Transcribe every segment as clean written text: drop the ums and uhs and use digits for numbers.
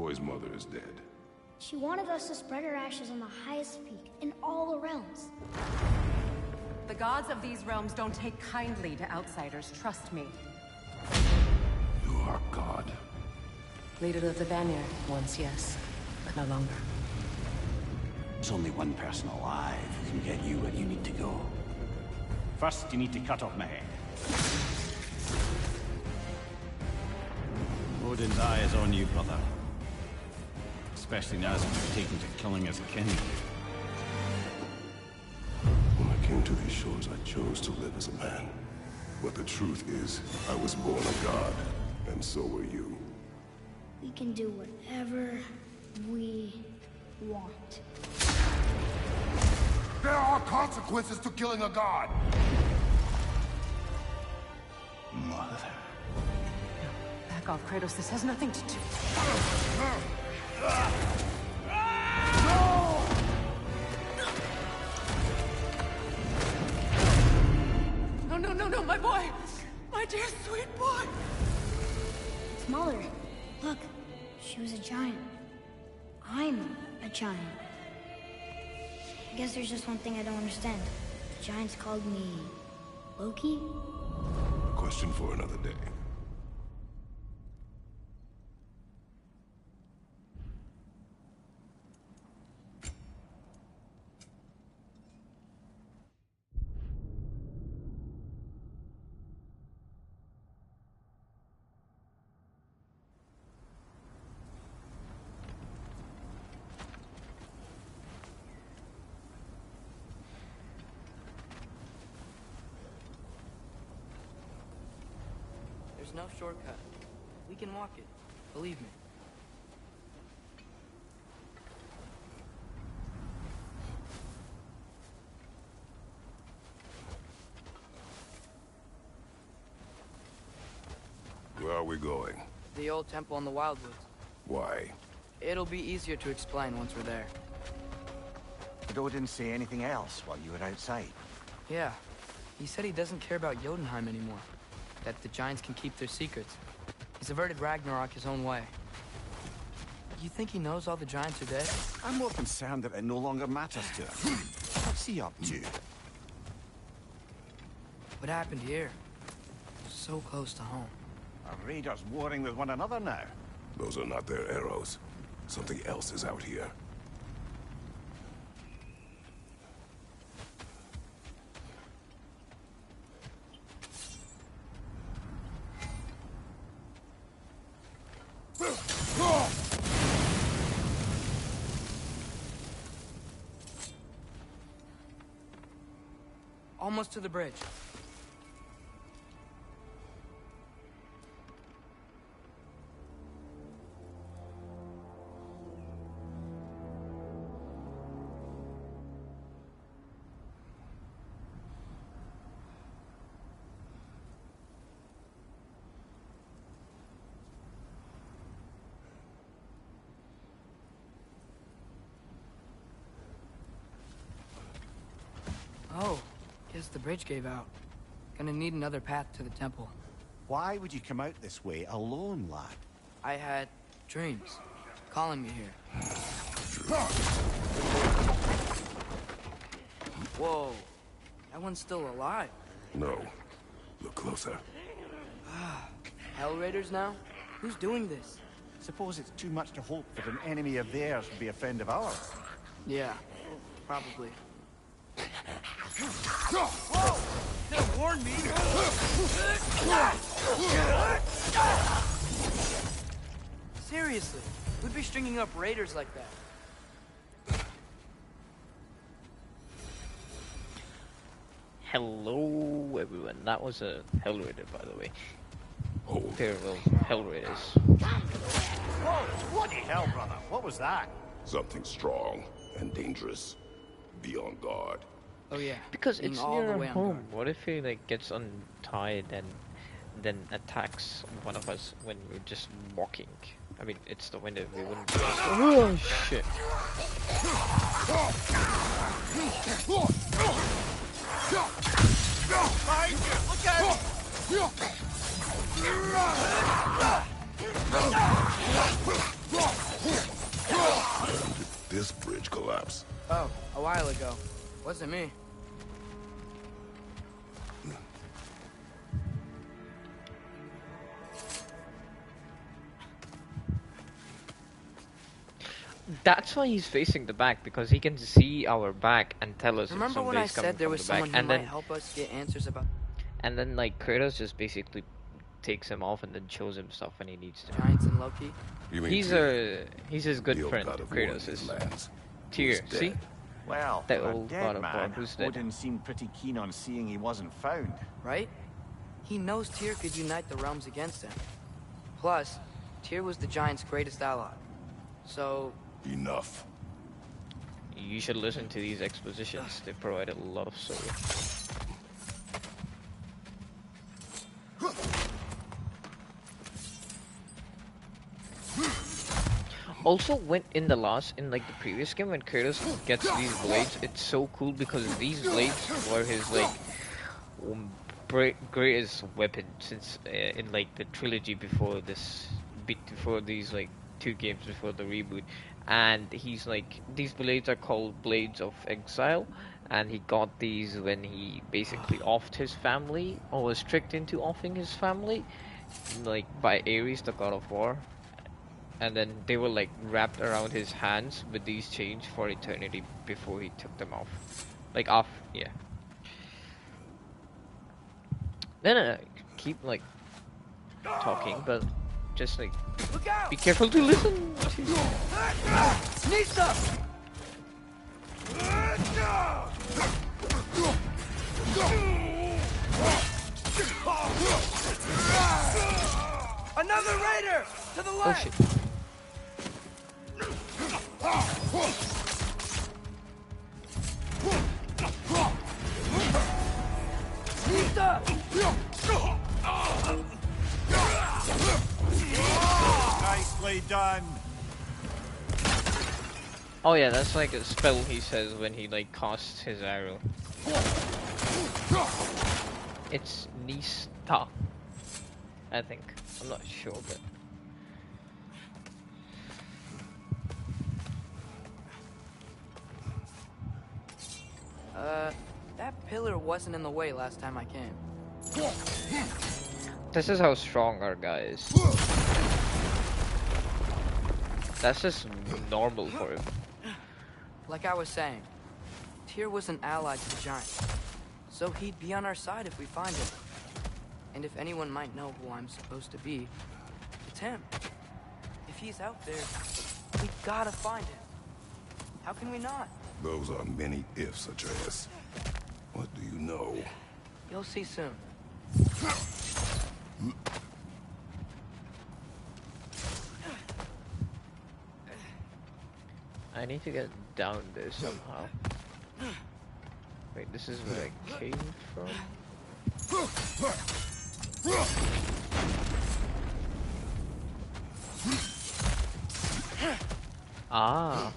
boy's mother is dead. She wanted us to spread her ashes on the highest peak in all the realms. The gods of these realms don't take kindly to outsiders, trust me. You are God. Leader of the Vanir, once yes, but no longer. There's only one person alive who can get you where you need to go. First, you need to cut off my head. Odin's eye is on you, brother. Especially now that you've taken to killing his kin. When I came to these shores, I chose to live as a man. But the truth is, I was born a god, and so were you. We can do whatever we want. There are consequences to killing a god! Mother. Back off, Kratos. This has nothing to do... No, my boy! My dear, sweet boy! It's Mother. Look, she was a giant. I'm a giant. I guess there's just one thing I don't understand. The giants called me... Loki? Question for another day. There's no shortcut. We can walk it. Believe me. Where are we going? The old temple in the Wildwoods. Why? It'll be easier to explain once we're there. Did Odin say anything else while you were outside? Yeah. He said he doesn't care about Jotunheim anymore. That the giants can keep their secrets. He's averted Ragnarok his own way. You think he knows all the giants are dead? I'm more concerned that it no longer matters to him. What's he up to? What happened here? So close to home. Are raiders warring with one another now? Those are not their arrows. Something else is out here. Almost to the bridge. Oh, guess the bridge gave out. Gonna need another path to the temple. Why would you come out this way alone, lad? I had dreams calling me here. Whoa, that one's still alive. No. Look closer. Hell Raiders now? Who's doing this? Suppose it's too much to hope that an enemy of theirs would be a friend of ours. Yeah, probably. Whoa! Could have warned me! Seriously, who'd be stringing up raiders like that? Hello everyone, that was a Hell Raider by the way. Hold. Pair of Hell Raiders. Whoa! Bloody hell, brother! What was that? Something strong and dangerous. Be on guard. Oh yeah. Because being it's all near the way on home. guard. What if he like gets untied and then attacks one of us when we're just walking? I mean, it's the window. We wouldn't. Oh shit! Look out! while ago. Wasn't me. That's why he's facing the back, because he can see our back and tell us if Remember when I somebody's coming said there from was the back. someone who might help us get answers about And then like Kratos just basically takes him off and then shows him stuff when he needs to. Giants and Loki? You mean He's his good the old friend, god of war in Kratos these is. lands, Tyr, who's see? dead. Well, That for a old dead god of war man, who's dead. Odin seemed pretty keen on seeing he wasn't found. Right? He knows Tyr could unite the realms against him. Plus, Tyr was the Giants' greatest ally. So... Enough. You should listen to these expositions. They provide a lot of story. Also, when in the previous game, when Kratos gets these blades, it's so cool because these blades were his greatest weapon since in like the trilogy before this, before these like 2 games before the reboot. And he's like, these blades are called Blades of Exile, and he got these when he basically offed his family, or was tricked into offing his family, like by Ares, the god of war. And then they were like wrapped around his hands with these chains for eternity before he took them off. Like off, yeah. Then keep like talking, but just like be careful to listen to. Nisa! Another raider! To the left! Oh shit. Nisa! Nicely done. Oh yeah, that's like a spell he says when he like casts his arrow. It's Nista, I think. I'm not sure, but that pillar wasn't in the way last time I came. this is how strong our guy is. That's just normal for him. Like I was saying, Tyr was an ally to the Giants, so he'd be on our side if we find him. And if anyone might know who I'm supposed to be, it's him. If he's out there, we gotta find him. How can we not? Those are many ifs, Atreus. What do you know? You'll see soon. I need to get down there somehow. Wait, this is where I came from? Ah.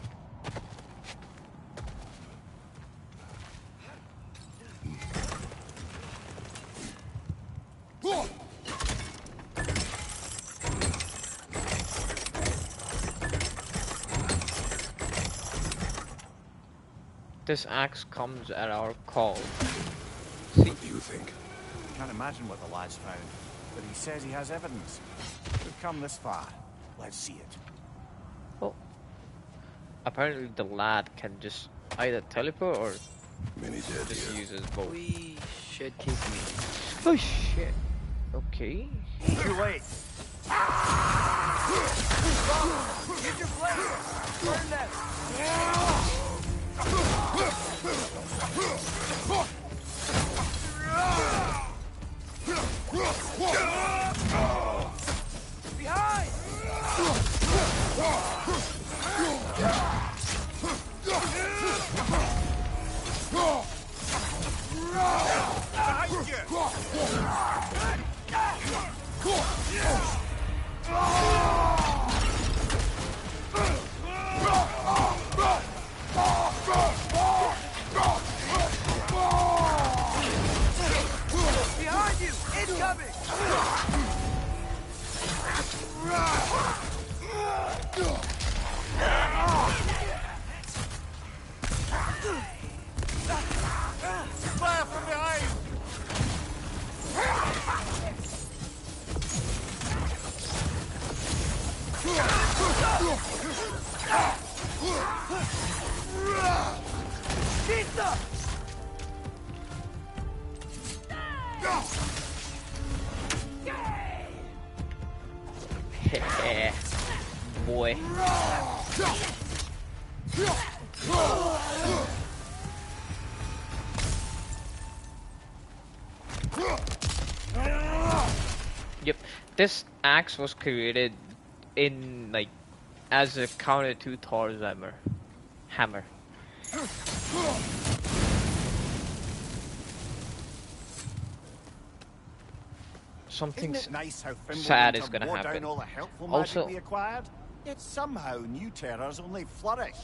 This axe comes at our call. See? What do you think? Can't imagine what the lad's found, but he says he has evidence. We've come this far. Let's see it. Oh. Apparently the lad can just either teleport or Many dead just here. use his bow. We should keep moving. Oh shit. Okay. Too late. Use your blade! Burn them! Behind! Behind you! Incoming! Heh, boy. Yep, this axe was created in like as a counter to Thor's hammer. Something Isn't it nice how sad Fimbulwinter is gonna wore down happen. all the helpful Also- magic we acquired? Yet somehow new terrors only flourish.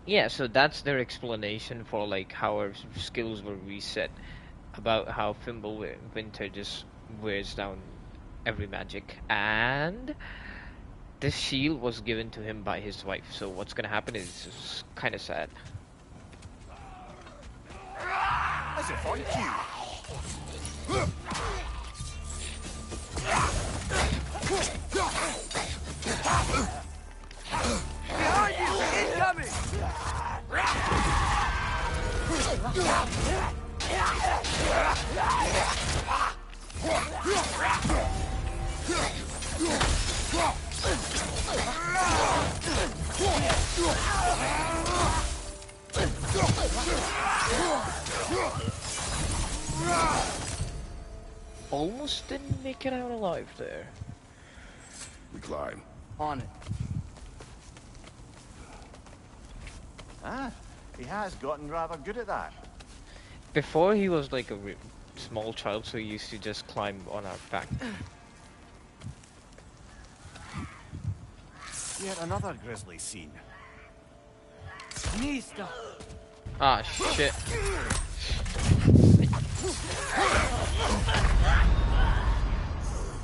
Yeah, so that's their explanation for like how our skills were reset, about how Fimbulwinter just wears down every magic, and this shield was given to him by his wife. So what's gonna happen is kind of sad. As if on cue. Behind you! Incoming! Almost didn't make it out alive there. We climb. On it. Ah, he has gotten rather good at that. Before he was like a small child, so he used to just climb on our back. Yet another grisly scene. Nista! Ah, shit.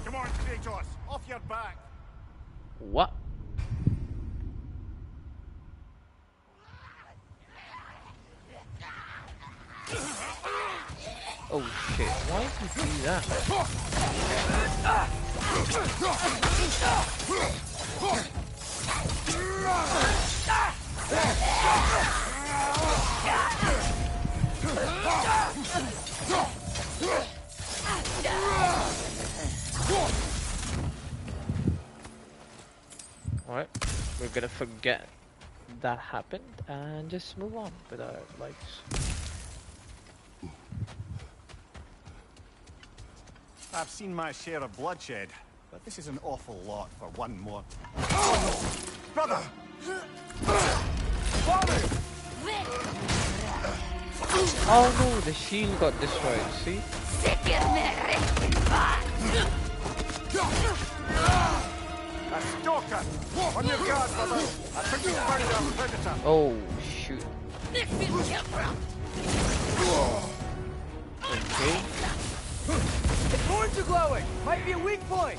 Come on, Kratos, off your back. What? Oh shit, why did he do that? Alright, we're gonna forget that happened and just move on with our lives. I've seen my share of bloodshed, but this is an awful lot for one more. Brother! Father! Oh no, the shield got destroyed, see? A stalker! On your guard, brother! I think you found our predator! Oh shoot. Okay. His horns are glowing! Might be a weak point!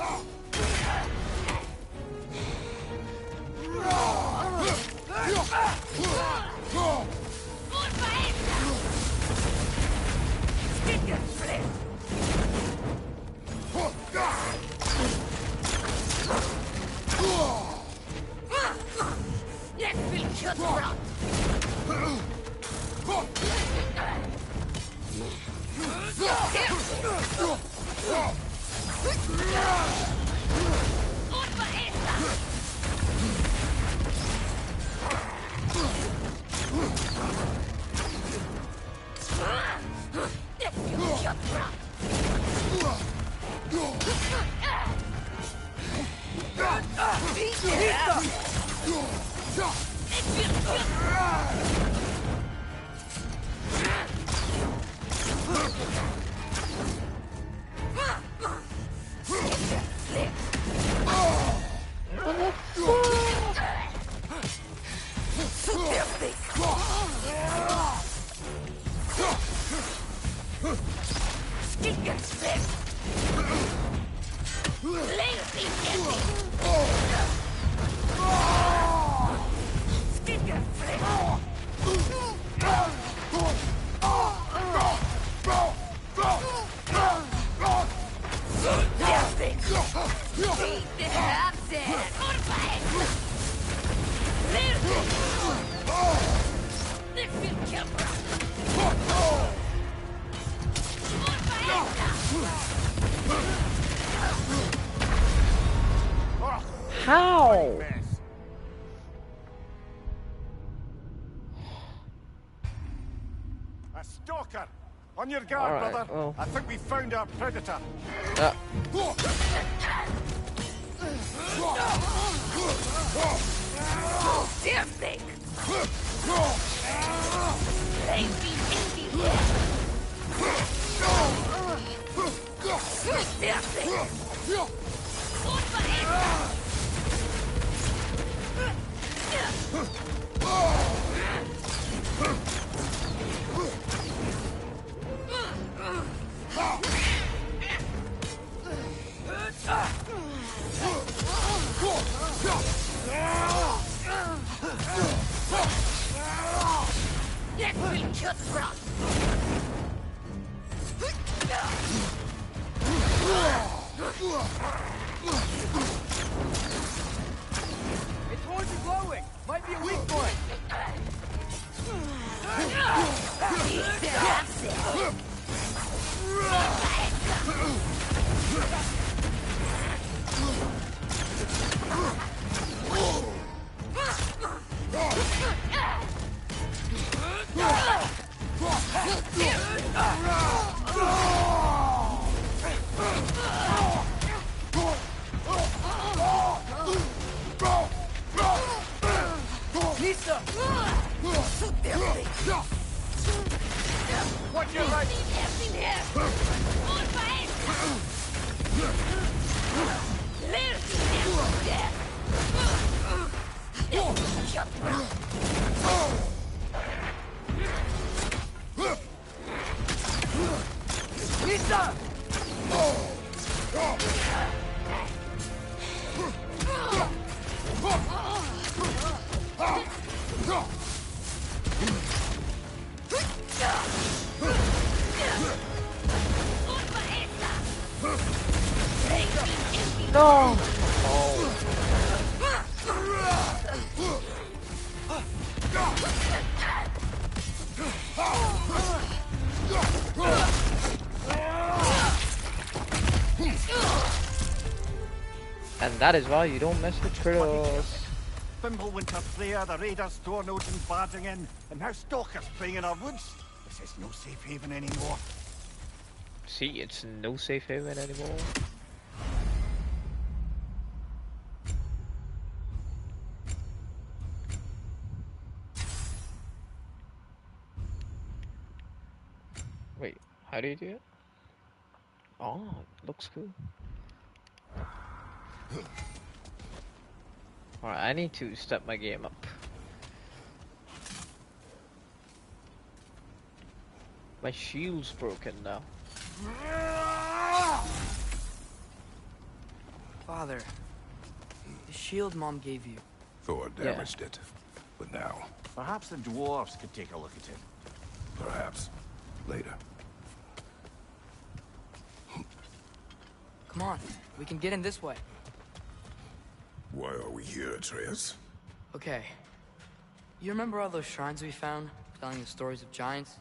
How? Mess. A stalker! On your guard, Alright, brother. well. I think we found our predator. Uh, Damn thing! Damn thing! Jetzt will Schutz raus! Its horns are glowing. Might be a weak point. That's it! Lisa! Watch your right! Lisa! no! And that is why you don't mess with turtles. Winter Freya, the raiders, store nodes and barging in, and now stalkers preying in our woods. This is no safe haven anymore. See, it's no safe haven anymore. Wait, how do you do it? Oh, it looks cool. Alright, I need to step my game up. My shield's broken now. Father, the shield Mom gave you. Thor damaged it. But now, Perhaps the dwarves could take a look at it. perhaps, later. Come on, we can get in this way. Why are we here, Atreus? Okay. You remember all those shrines we found, telling the stories of giants?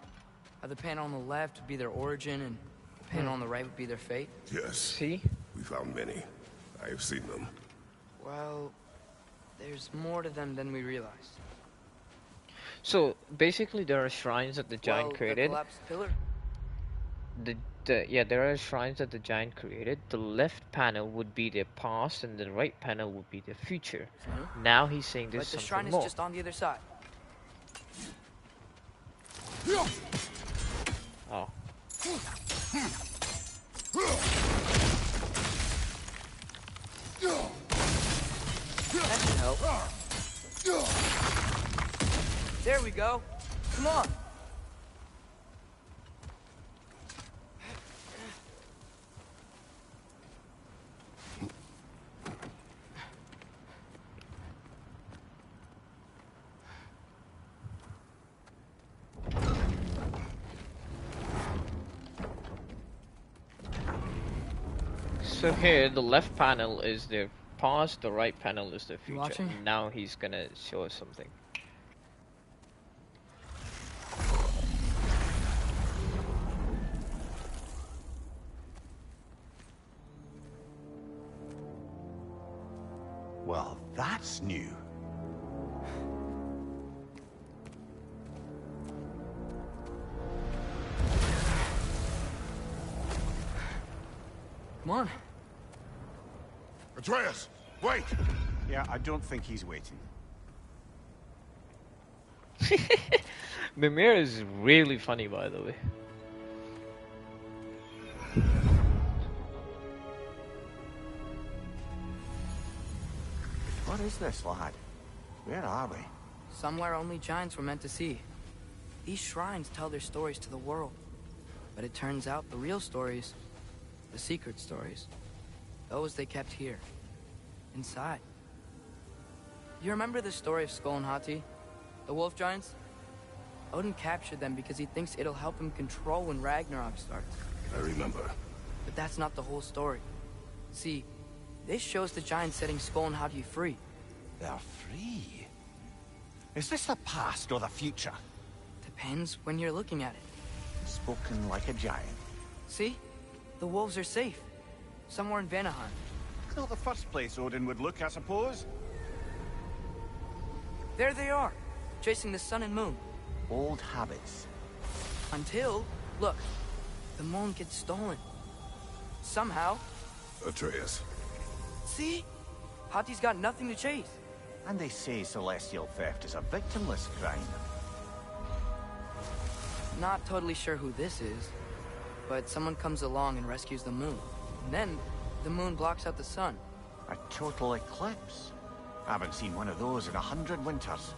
How the panel on the left would be their origin, and the panel on the right would be their fate? Yes. See? We found many. I have seen them. Well, there's more to them than we realized. So, basically there are shrines that the giant The created. collapsed pillar? Yeah, there are shrines that the giant created. The left panel would be their past, and the right panel would be their future. Now he's saying there's But the something shrine more. is just on the other side. Oh. That should help. There we go. Come on. So here, the left panel is their past, the right panel is their future. watching? Now he's gonna show us something. Well, that's new. Come on. Atreus, wait! Yeah, I don't think he's waiting. Mimir is really funny, by the way. What is this, lad? Where are we? Somewhere only giants were meant to see. These shrines tell their stories to the world. But it turns out the real stories, the secret stories, those they kept here, inside. You remember the story of Skull and Hati? The wolf giants? Odin captured them because he thinks it'll help him control when Ragnarok starts. I remember. But that's not the whole story. See, this shows the giants setting Skull and Hati free. They're free. Is this the past or the future? Depends when you're looking at it. Spoken like a giant. See? The wolves are safe. Somewhere in Vanaheim. Not the first place Odin would look, I suppose. There they are, chasing the sun and moon. Old habits. Until, look, the moon gets stolen. Somehow. Atreus. See? Hati's got nothing to chase. And they say celestial theft is a victimless crime. Not totally sure who this is, but someone comes along and rescues the moon. And then, the moon blocks out the sun. A total eclipse. Haven't seen one of those in 100 winters.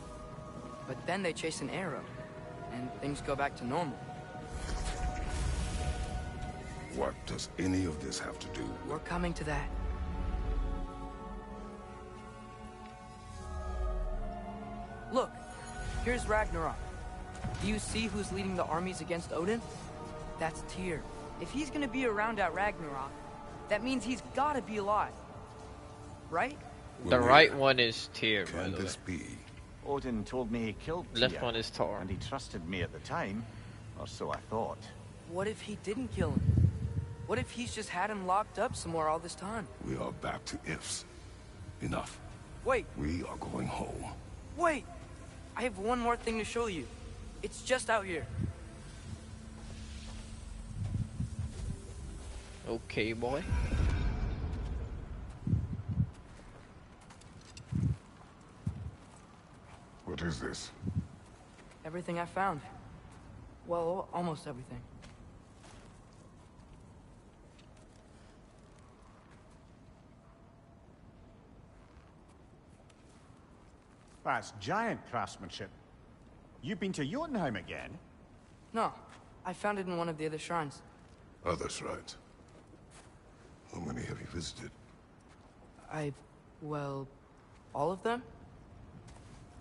But then they chase an arrow, and things go back to normal. What does any of this have to do with... We're coming to that. Look, here's Ragnarok. Do you see who's leading the armies against Odin? That's Tyr. If he's gonna be around at Ragnarok, that means he's gotta be alive. Right? The right one is Tyr, by Can the way. this be? Odin told me he killed Left Tyr, one is Thor. and he trusted me at the time, or so I thought. What if he didn't kill him? What if he's just had him locked up somewhere all this time? We are back to ifs. Enough. Wait, We are going home. wait! I have one more thing to show you. It's just out here. Okay, boy. What is this? Everything I found. Well, almost everything. That's giant craftsmanship. You've been to Jotunheim again? No, I found it in one of the other shrines. Other shrines. How many have you visited? Well, all of them?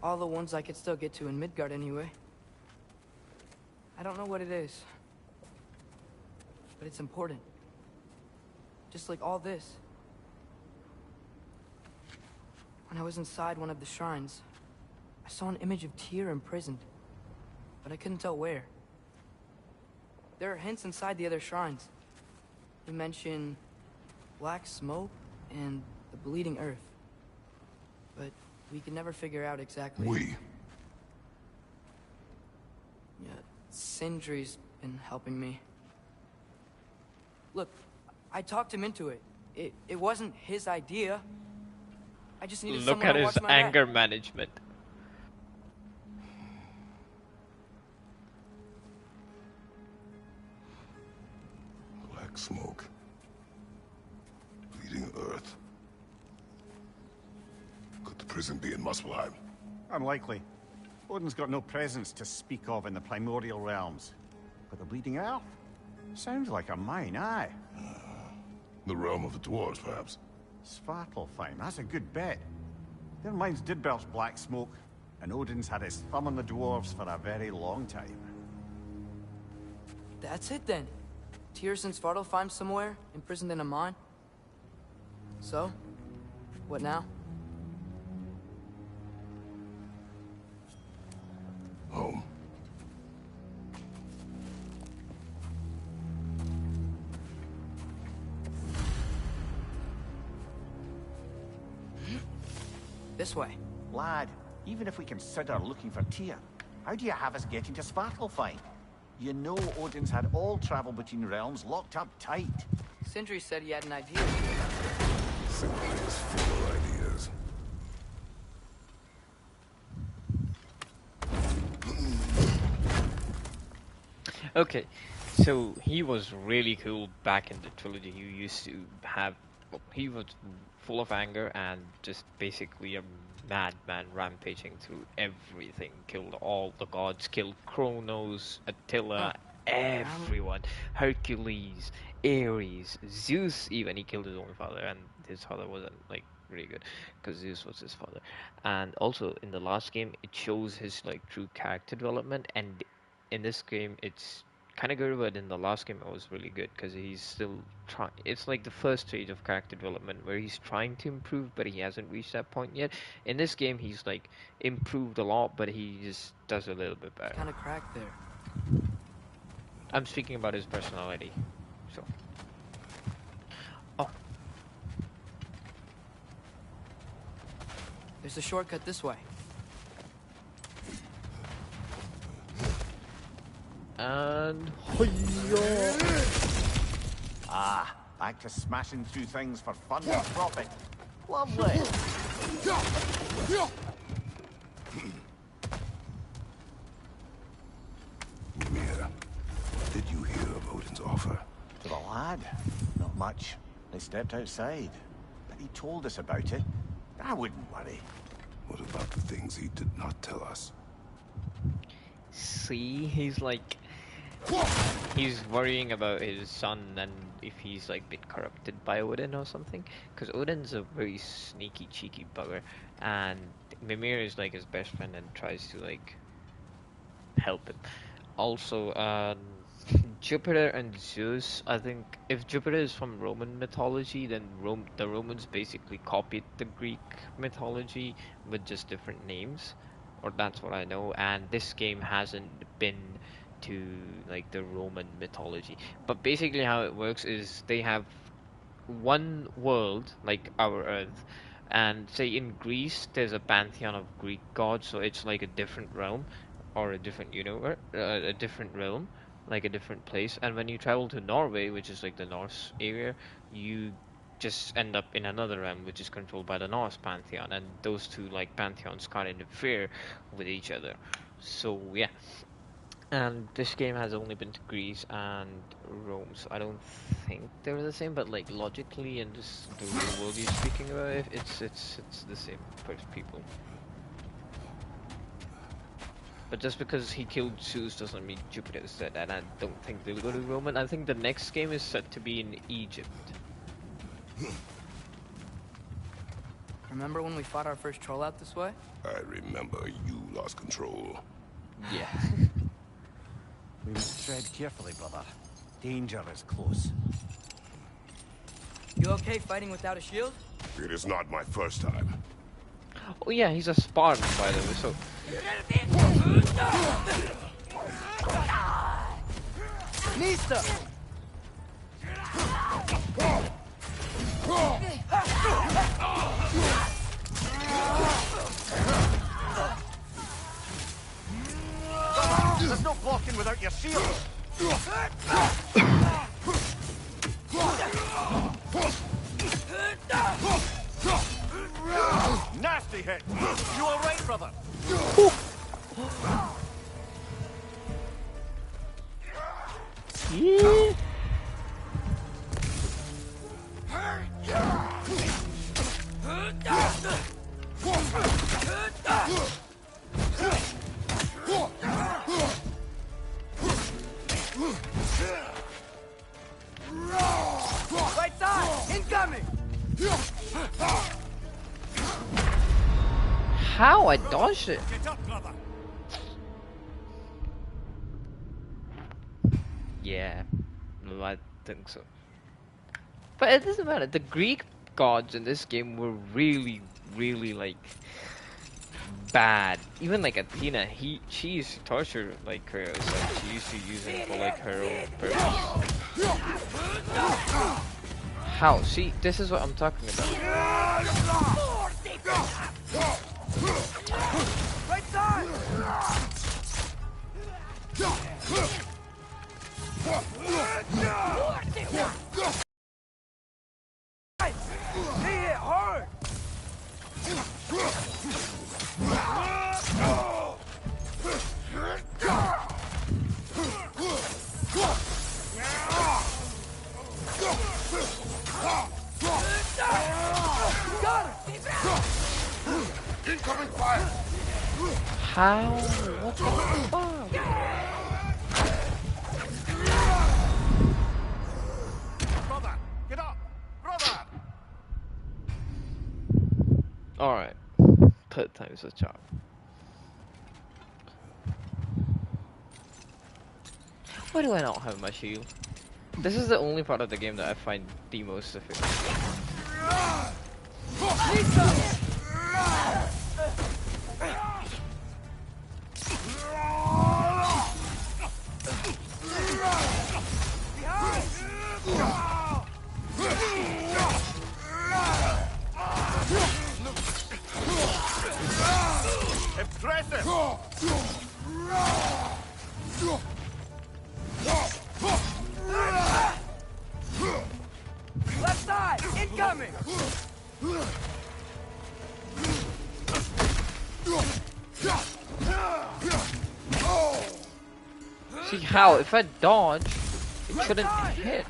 All the ones I could still get to in Midgard anyway. I don't know what it is. But it's important. Just like all this. When I was inside one of the shrines, I saw an image of Tyr imprisoned. But I couldn't tell where. There are hints inside the other shrines. They mention black smoke and the bleeding earth. But we could never figure out exactly. We. Yeah, Sindri's been helping me. Look, I talked him into it. It wasn't his idea. I just needed Look someone at to his watch my back. anger management. Black smoke. Bleeding earth. Could the prison be in Muspelheim? Unlikely. Odin's got no presence to speak of in the primordial realms. But the Bleeding Earth? Sounds like a mine, aye. The realm of the dwarves, perhaps. Svartalfheim, that's a good bet. Their mines did belch black smoke, and Odin's had his thumb on the dwarves for a very long time. That's it then. Tyr's in Svartalfheim somewhere, imprisoned in a mine. So, what now? Home. This way. Lad, even if we consider looking for Tyr, how do you have us getting to Svartalfheim? You know Odin's had all travel between realms locked up tight. Sindri said he had an idea. Simply is full of ideas. Okay, so he was really cool back in the trilogy. He used to have, well, he was full of anger and just basically a madman rampaging through everything. Killed all the gods, killed Kronos, Attila, everyone. Hercules, Ares, Zeus even. He killed his own father, and his father wasn't like really good because Zeus was his father. And also in the last game, it shows his like true character development, and in this game it's kind of good, but in the last game it was really good because he's still trying. It's like the first stage of character development where he's trying to improve, but he hasn't reached that point yet. In this game, he's like improved a lot, but he just does a little bit better. Kind of cracked there. I'm speaking about his personality. So, oh, There's a shortcut this way. and Ah, back to smashing through things for fun and profit. Lovely. Mimir, what did you hear of Odin's offer? To the lad, not much. They stepped outside, but he told us about it. I wouldn't worry. What about the things he did not tell us? see, he's like, he's worrying about his son and if he's like been corrupted by Odin or something, because Odin's a very sneaky, cheeky bugger, and Mimir is like his best friend and tries to like help him. Also, Jupiter and Zeus, I think if Jupiter is from Roman mythology, then the Romans basically copied the Greek mythology with just different names, or that's what I know, and this game hasn't been to like the Roman mythology. But basically how it works is they have one world, like our Earth, and say in Greece there's a pantheon of Greek gods, so it's like a different realm or a different universe, a different realm, like a different place. And when you travel to Norway, which is like the Norse area, you just end up in another realm which is controlled by the Norse pantheon, and those two like pantheons can't interfere with each other. So yeah. And this game has only been to Greece and Rome, so I don't think they're the same. But like logically, in this the real world you're speaking about, it's the same people. But just because he killed Zeus doesn't mean Jupiter is dead, and I don't think they'll go to Roman. I think the next game is set to be in Egypt. Remember when we fought our first troll out this way? I remember you lost control. Yeah. We must tread carefully, brother. Danger is close. You okay fighting without a shield? It is not my first time. Oh yeah, he's a Spartan by the way. So Nista! There's no blocking without your shield. Nasty hit. You all right, brother? yeah. Right side! Incoming! How I dodged it? Get up, brother. Yeah, no, I think so. But it doesn't matter. The Greek gods in this game were really, really like bad. Even like Athena, she used to torture like her. So she used to use him for like her own purpose. How? See, this is what I'm talking about. Covering fire! How? What the fuck? Brother, get up! Brother! Alright. Third time's a charm. Why do I not have my shield? This is the only part of the game that I find the most difficult. Impressive! Left side! Incoming! See how? If I dodge, it shouldn't hit.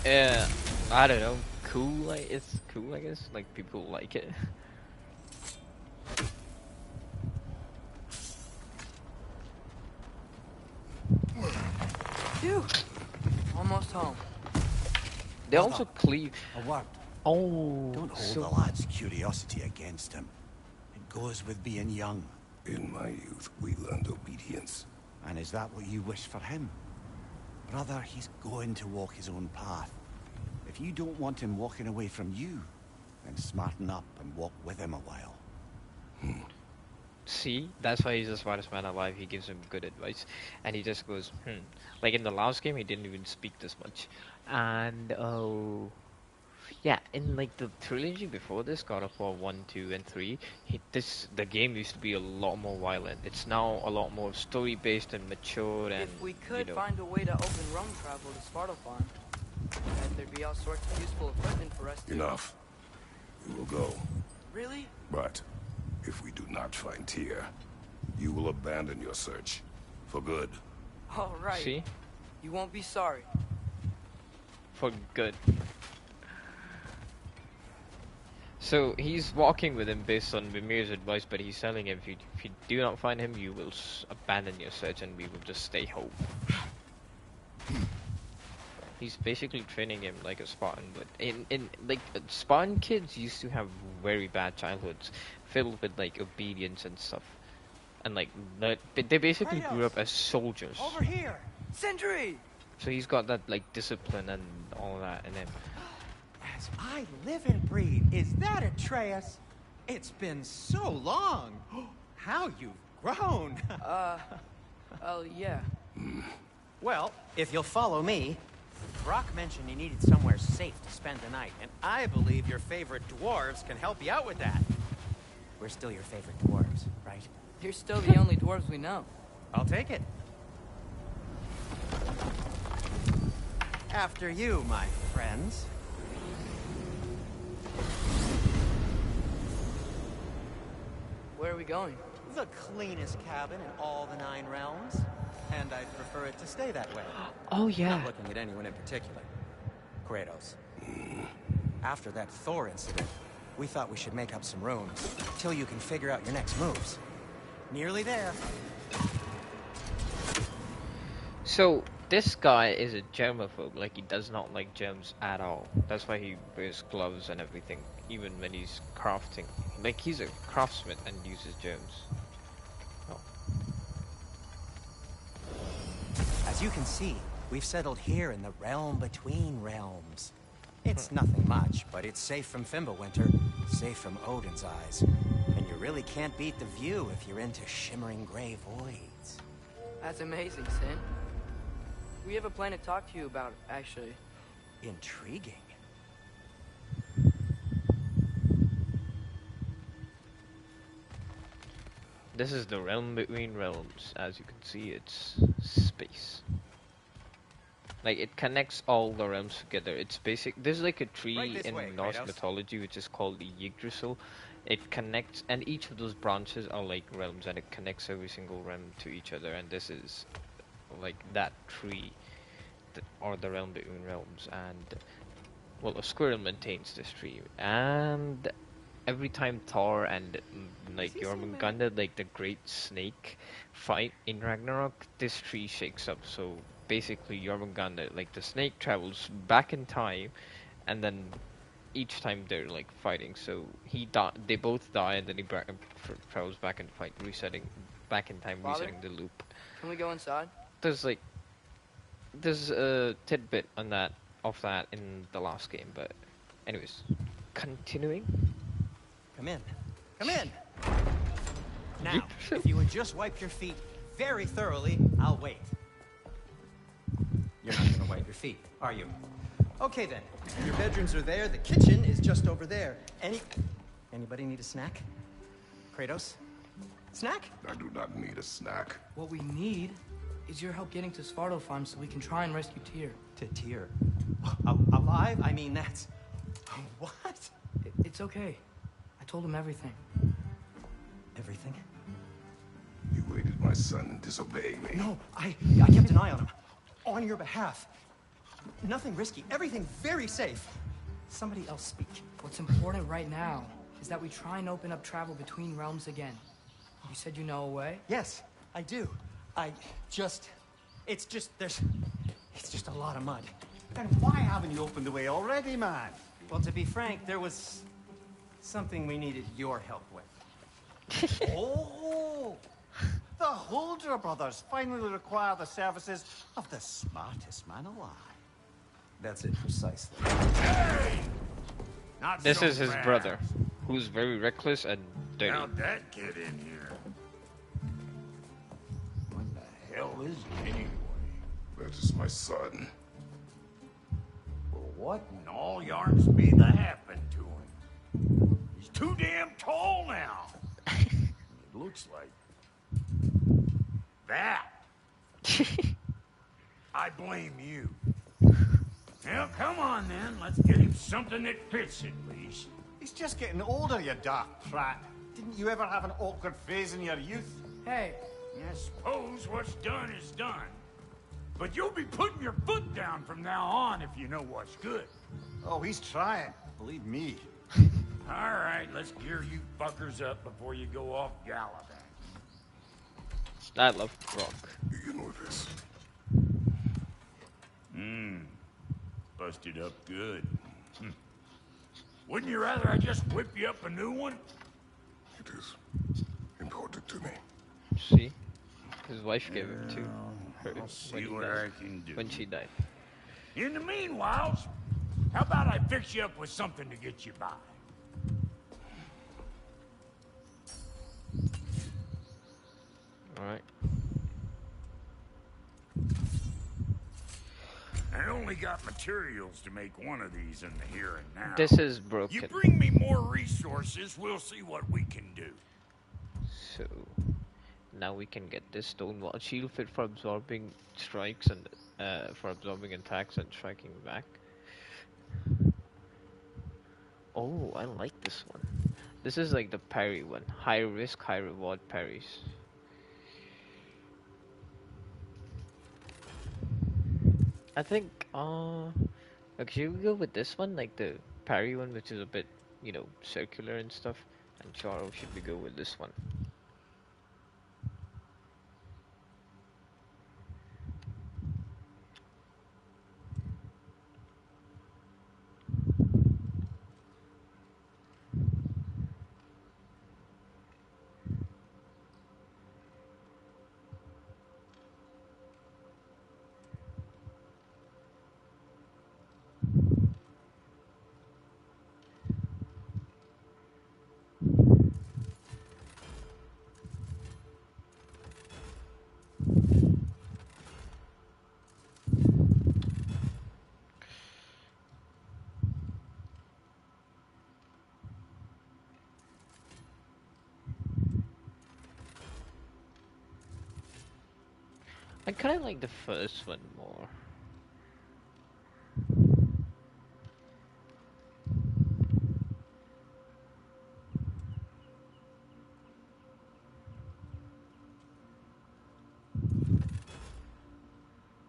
Yeah, I don't know. Cool, like it's cool, I guess. Like people like it. Phew! Almost home. They also cleave. A word. Oh, Don't hold so the lad's curiosity against him. It goes with being young. In my youth, we learned obedience. And is that what you wish for him? Brother, he's going to walk his own path. If you don't want him walking away from you, then smarten up and walk with him a while. see, that's why he's the smartest man alive. He gives him good advice, and he just goes, Like in the last game, he didn't even speak this much, and yeah, in like the trilogy before this, God of War 1, 2, and 3, the game used to be a lot more violent. It's now a lot more story based and mature, and If we could find a way to open roam travel to Spartalfarm, then there'd be all sorts of useful equipment for us to... Enough. We will go. Really? But if we do not find Tyr, you will abandon your search. For good. All right. See, You won't be sorry. for good. So he's walking with him based on Mimir's advice, but he's telling him if you do not find him, you will abandon your search and we will just stay home. He's basically training him like a Spartan, but in like Spartan kids used to have very bad childhoods, filled with like obedience and stuff, and like they basically grew up as soldiers. Over here! Sentry! So he's got that like discipline and all that in him. As I live and breathe, is that Atreus? It's been so long. How you've grown. Oh, yeah. Well, if you'll follow me, Brock mentioned you needed somewhere safe to spend the night, and I believe your favorite dwarves can help you out with that. We're still your favorite dwarves, right? You're still the only dwarves we know. I'll take it. After you, my friends. Where are we going? The cleanest cabin in all the 9 realms. And I'd prefer it to stay that way. Oh yeah. Not looking at anyone in particular. Kratos. After that Thor incident, we thought we should make up some rooms till you can figure out your next moves. Nearly there. So this guy is a germaphobe. Like he does not like germs at all. That's why he wears gloves and everything, even when he's crafting. Like he's a craftsman and uses germs. As you can see, we've settled here in the realm between realms. It's nothing much, but it's safe from Fimbulwinter, safe from Odin's eyes. And you really can't beat the view if you're into shimmering gray voids. That's amazing, Sin. We have a plan to talk to you about, actually. Intriguing. this is the realm between realms. As you can see, it's space. Like, it connects all the realms together. It's basic. There's like a tree Right this in way, Norse Kratos. mythology which is called the Yggdrasil. It connects, and each of those branches are like realms, and it connects every single realm to each other. And this is like that tree, or the realm between realms. And well, a squirrel maintains this tree, and every time Thor and like Jormungandr, like the great snake, fight in Ragnarok, this tree shakes up. So basically, Jormungandr, like the snake, travels back in time, and then each time they're like fighting. So they both die, and then he travels back and fight, resetting back in time, Father? resetting the loop. Can we go inside? There's like there's a tidbit on that of that in the last game, but anyways, continuing. Come in. Come in. Now, if you would just wipe your feet very thoroughly, I'll wait. You're not gonna wipe your feet, are you? Okay then. Your bedrooms are there. The kitchen is just over there. Anybody need a snack? Kratos? Snack? I do not need a snack. What we need is your help getting to Svartalfheim so we can try and rescue Tyr. To Tyr. Alive? I mean, that's... What? It's okay. I told him everything. Everything? You aided my son in disobeying me. No, I kept an eye on him. On your behalf. Nothing risky. Everything very safe. Somebody else speak. What's important right now is that we try and open up travel between realms again. You said you know a way? Yes, I do. It's just a lot of mud. Then why haven't you opened the way already, man? Well, to be frank, there was something we needed your help with. Oh! The Huldra brothers finally require the services of the smartest man alive. That's it precisely. Not This so is his fast. brother, who's very reckless and dirty. How'd that get in here? What the hell is it anyway? That is my son. Well, what in all yarns be the happened to him? He's too damn tall now. It looks like that. I blame you. Well, come on then. Let's get him something that fits at least. He's just getting older, you daft prat. Didn't you ever have an awkward phase in your youth? Hey, I suppose what's done is done. But you'll be putting your foot down from now on if you know what's good. Oh, he's trying. Believe me. All right, let's gear you fuckers up before you go off gallivanting. I love Rock. Begin with this. Busted up good. Wouldn't you rather I just whip you up a new one? It is important to me. See? His wife gave him to her I'll see when, what I can do. when she died. In the meanwhile, how about I fix you up with something to get you by? Alright. I only got materials to make one of these in the here and now. This is broken. You bring me more resources, we'll see what we can do. So now we can get this stone wall shield fit for absorbing strikes and for absorbing attacks and striking back. Oh, I like this one. This is like the parry one. High risk, high reward parries. I think like, should we go with this one, like the parry one, which is a bit, you know, circular and stuff? And Charo, should we go with this one? I kind of like the first one more.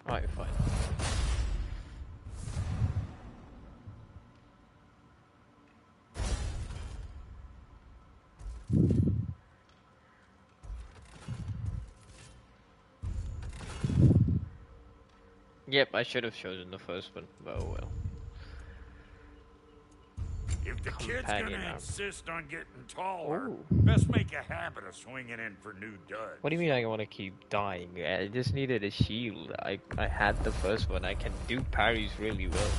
Alright, fine. Yep, I should have chosen the first one, but oh well. If the kid's Companion gonna arm. insist on getting taller, Ooh. best make a habit of swinging in for new duds. What do you mean I want to keep dying? I just needed a shield. I had the first one. I can do parries really well.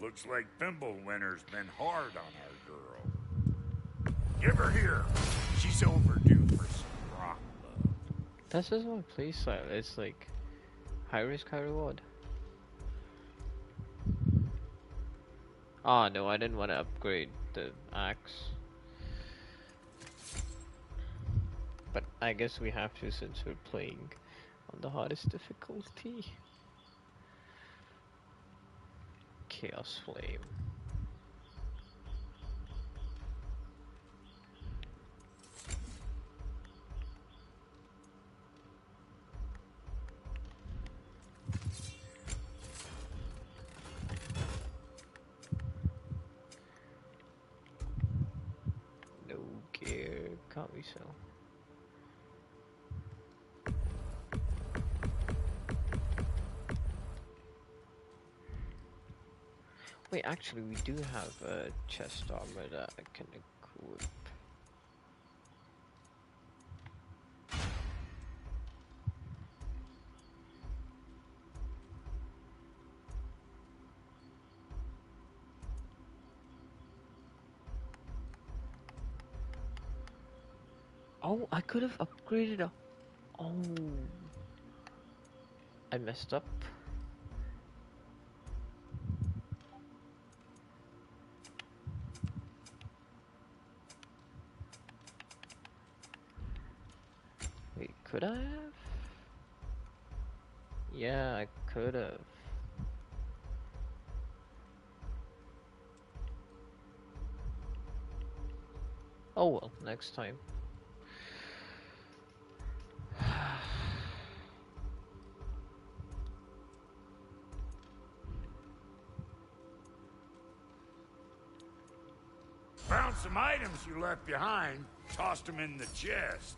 Looks like Thimblewinter's been hard on our girl. Give her here. She's overdue for some rock love. That's just my playstyle. It's like high risk, high reward. Oh no, I didn't want to upgrade the axe. But I guess we have to since we're playing on the hardest difficulty. Chaos Flame. No gear, can't we sell? Wait, actually we do have a chest armor that I can equip. Oh, I could have upgraded a... Oh. I messed up. Wait, could I have? Yeah, I could have. Oh well, next time. Found some items you left behind, tossed them in the chest.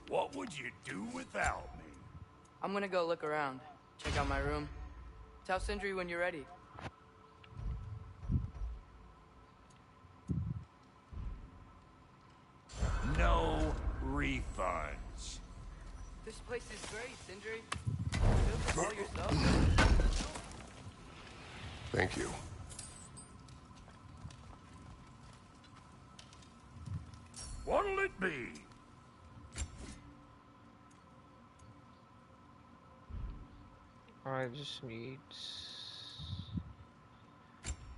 What would you do without me? I'm gonna go look around. Check out my room. Tell Sindri when you're ready. No refunds. This place is great, Sindri. Built it all yourself? Thank you. What'll it be? I just need...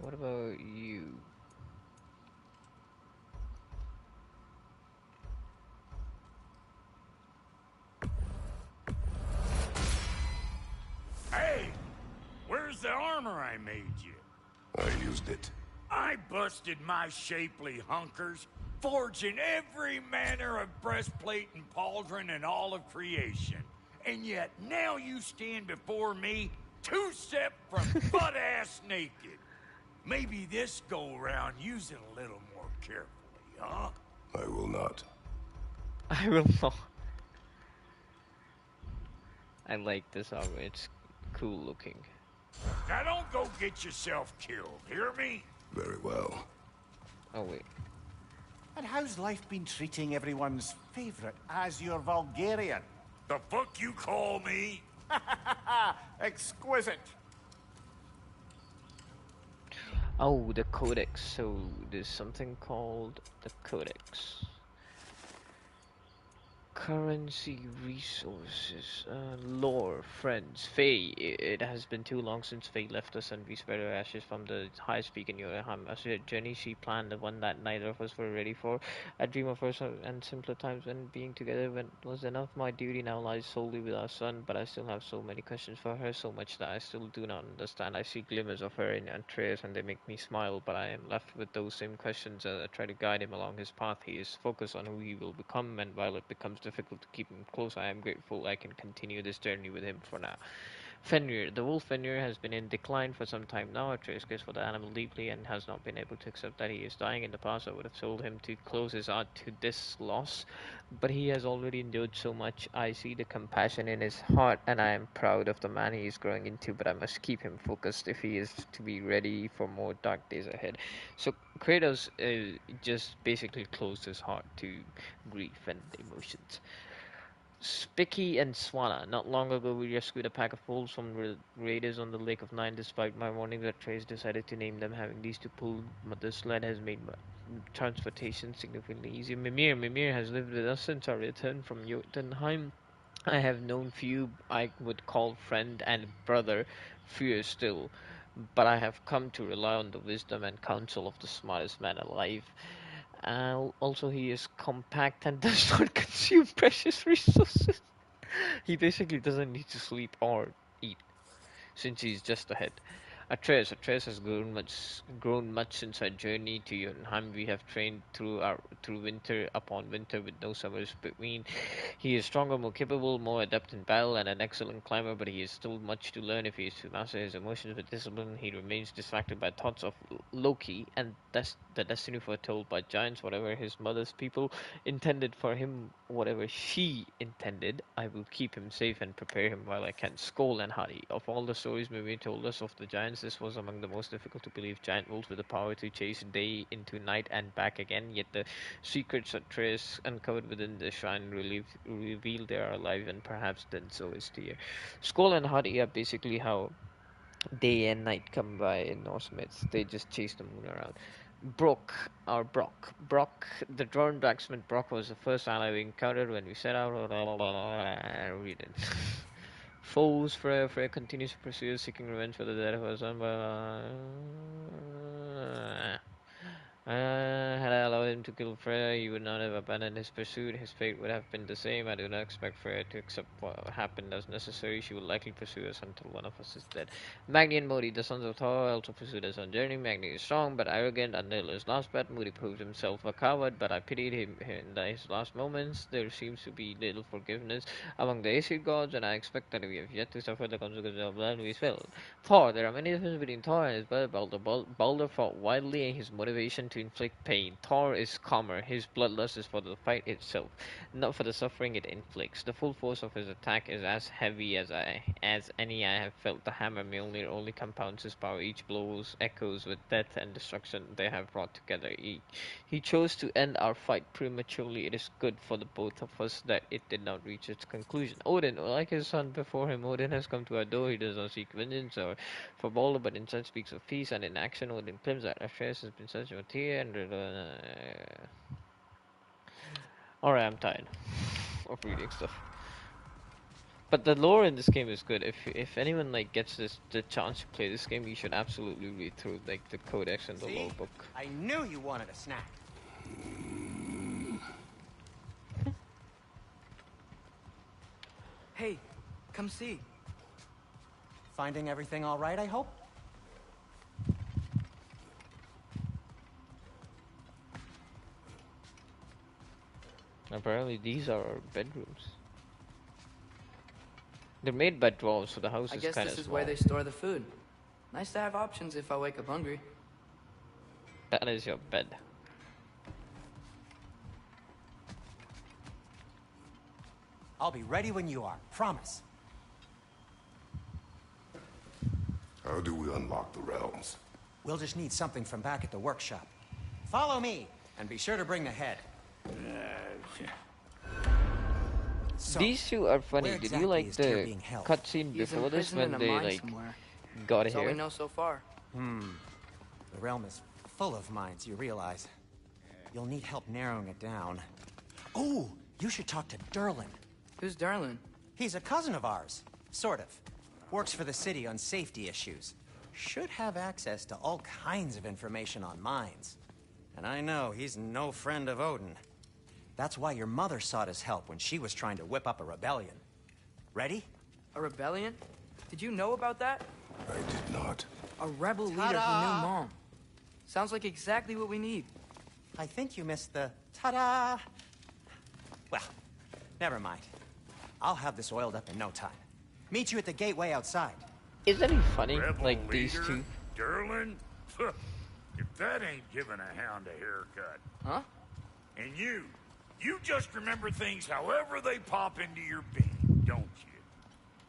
What about you? Hey! Where's the armor I made you? I used it. I busted my shapely hunkers, forging every manner of breastplate and pauldron in all of creation. And yet now you stand before me, two-step from butt-ass naked. Maybe this go-round use it a little more carefully, huh? I will not. I will not. I like this armor. It's cool looking. Now don't go get yourself killed, hear me? Very well. Oh wait. And how's life been treating everyone's favorite Azure Vulgarian? The fuck you call me? Exquisite. Oh, the codex. So there's something called the codex. Currency, resources, lore, friends, Faye. It has been too long since Faye left us and we spread her ashes from the highest peak in Jotunheim. A journey she planned, the one that neither of us were ready for. A dream of hers and simpler times when being together was enough. My duty now lies solely with our son, but I still have so many questions for her, so much that I still do not understand. I see glimmers of her in Andreas and they make me smile, but I am left with those same questions as I try to guide him along his path. He is focused on who he will become, and while it becomes difficult to keep him close, I am grateful I can continue this journey with him for now. Fenrir. The wolf Fenrir has been in decline for some time now. Atreus cares for the animal deeply and has not been able to accept that he is dying. In the past, I would have told him to close his heart to this loss, but he has already endured so much. I see the compassion in his heart, and I am proud of the man he is growing into, but I must keep him focused if he is to be ready for more dark days ahead. So Kratos just basically closed his heart to grief and emotions. Spicky and Swana. Not long ago, we rescued a pack of wolves from raiders on the Lake of Nine. Despite my warnings, Atreus decided to name them. Having these to pull the sled has made transportation significantly easier. Mimir has lived with us since our return from Jotunheim. I have known few I would call friend and brother, fewer still, but I have come to rely on the wisdom and counsel of the smartest man alive. Also, he is compact and does not consume precious resources. He basically doesn't need to sleep or eat, since he's just ahead. Atreus has grown much since our journey to Jotunheim. We have trained through winter upon winter with no summers between. He is stronger, more capable, more adept in battle, and an excellent climber, but he has still much to learn if he is to master his emotions with discipline. He remains distracted by thoughts of Loki and the destiny foretold by giants. Whatever his mother's people intended for him, whatever she intended, I will keep him safe and prepare him while I can. Skoll and Hari. Of all the stories Mimi told us of the giants, this was among the most difficult to believe. Giant wolves with the power to chase day into night and back again, yet the secrets Atreus uncovered within the shrine reveal they are alive, and perhaps then so is Tyr. Skoll and Hari are basically how day and night come by in Norse myths. They just chase the moon around. Brock, the drone blacksmith Brock was the first ally we encountered when we set out. Read it. Foes, Freya continues to pursue us, seeking revenge for the death of her son, but had I allowed him to kill Freya, he would not have abandoned his pursuit. His fate would have been the same. I do not expect Freya to accept what happened as necessary. She will likely pursue us until one of us is dead. Magni and Modi, the sons of Thor, also pursued us on journey. Magni is strong but arrogant until his last breath. Modi proved himself a coward, but I pitied him in his last moments. There seems to be little forgiveness among the Aesir gods, and I expect that we have yet to suffer the consequences of blood we spilled. Thor, there are many differences between Thor and his brother Balder. Balder fought wildly in his motivation to inflict pain. Thor is calmer. His bloodlust is for the fight itself, not for the suffering it inflicts. The full force of his attack is as heavy as any I have felt. The hammer Mjolnir only compounds his power. Each blow echoes with death and destruction they have brought together. He chose to end our fight prematurely. It is good for the both of us that it did not reach its conclusion. Odin, like his son before him, Odin has come to our door. He does not seek vengeance or for Balder, but instead speaks of peace, and in action Odin claims that Atreus has been such a tear and alright, I'm tired of reading stuff. But the lore in this game is good. If anyone like gets the chance to play this game, you should absolutely read through like the codex and the lore book. I knew you wanted a snack. Hey, come see. Finding everything all right, I hope? Apparently these are our bedrooms. They're made by dwarves, so the house I is guess kind of this is small. where they store the food. Nice to have options if I wake up hungry. That is your bed. I'll be ready when you are. Promise. How do we unlock the realms? We'll just need something from back at the workshop. Follow me, and be sure to bring the head. So, These two are funny. where Did you exactly like is Tyr the being held? cutscene He's before this imprisoned when in a they mine like somewhere. got That's all we here? know so far. The realm is full of mines, you realize. You'll need help narrowing it down. Oh, you should talk to Derlin. Who's Darlin? He's a cousin of ours. Sort of. Works for the city on safety issues. Should have access to all kinds of information on mines. And I know he's no friend of Odin. That's why your mother sought his help when she was trying to whip up a rebellion. Ready? A rebellion? Did you know about that? I did not. A rebel leader who Ta-da! knew Mom. Sounds like exactly what we need. I think you missed the ta-da. Well, never mind. I'll have this oiled up in no time. Meet you at the gateway outside. Isn't he funny? Rebel Like these leader, two. Derlin? If that ain't giving a hound a haircut. Huh? And you just remember things however they pop into your being, don't you?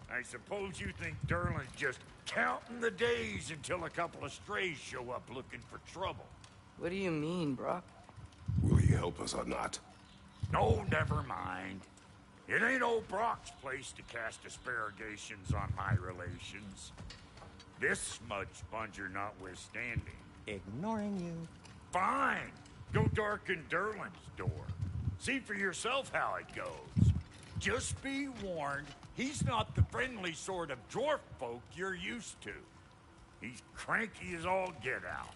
I suppose you think Derlin's just counting the days until a couple of strays show up looking for trouble. What do you mean, Brock? Will he help us or not? No, never mind. It ain't old Brock's place to cast asparagations on my relations. This smudge sponger notwithstanding. Ignoring you. Fine. Go darken Derlin's door. See for yourself how it goes. Just be warned, he's not the friendly sort of dwarf folk you're used to. He's cranky as all get out.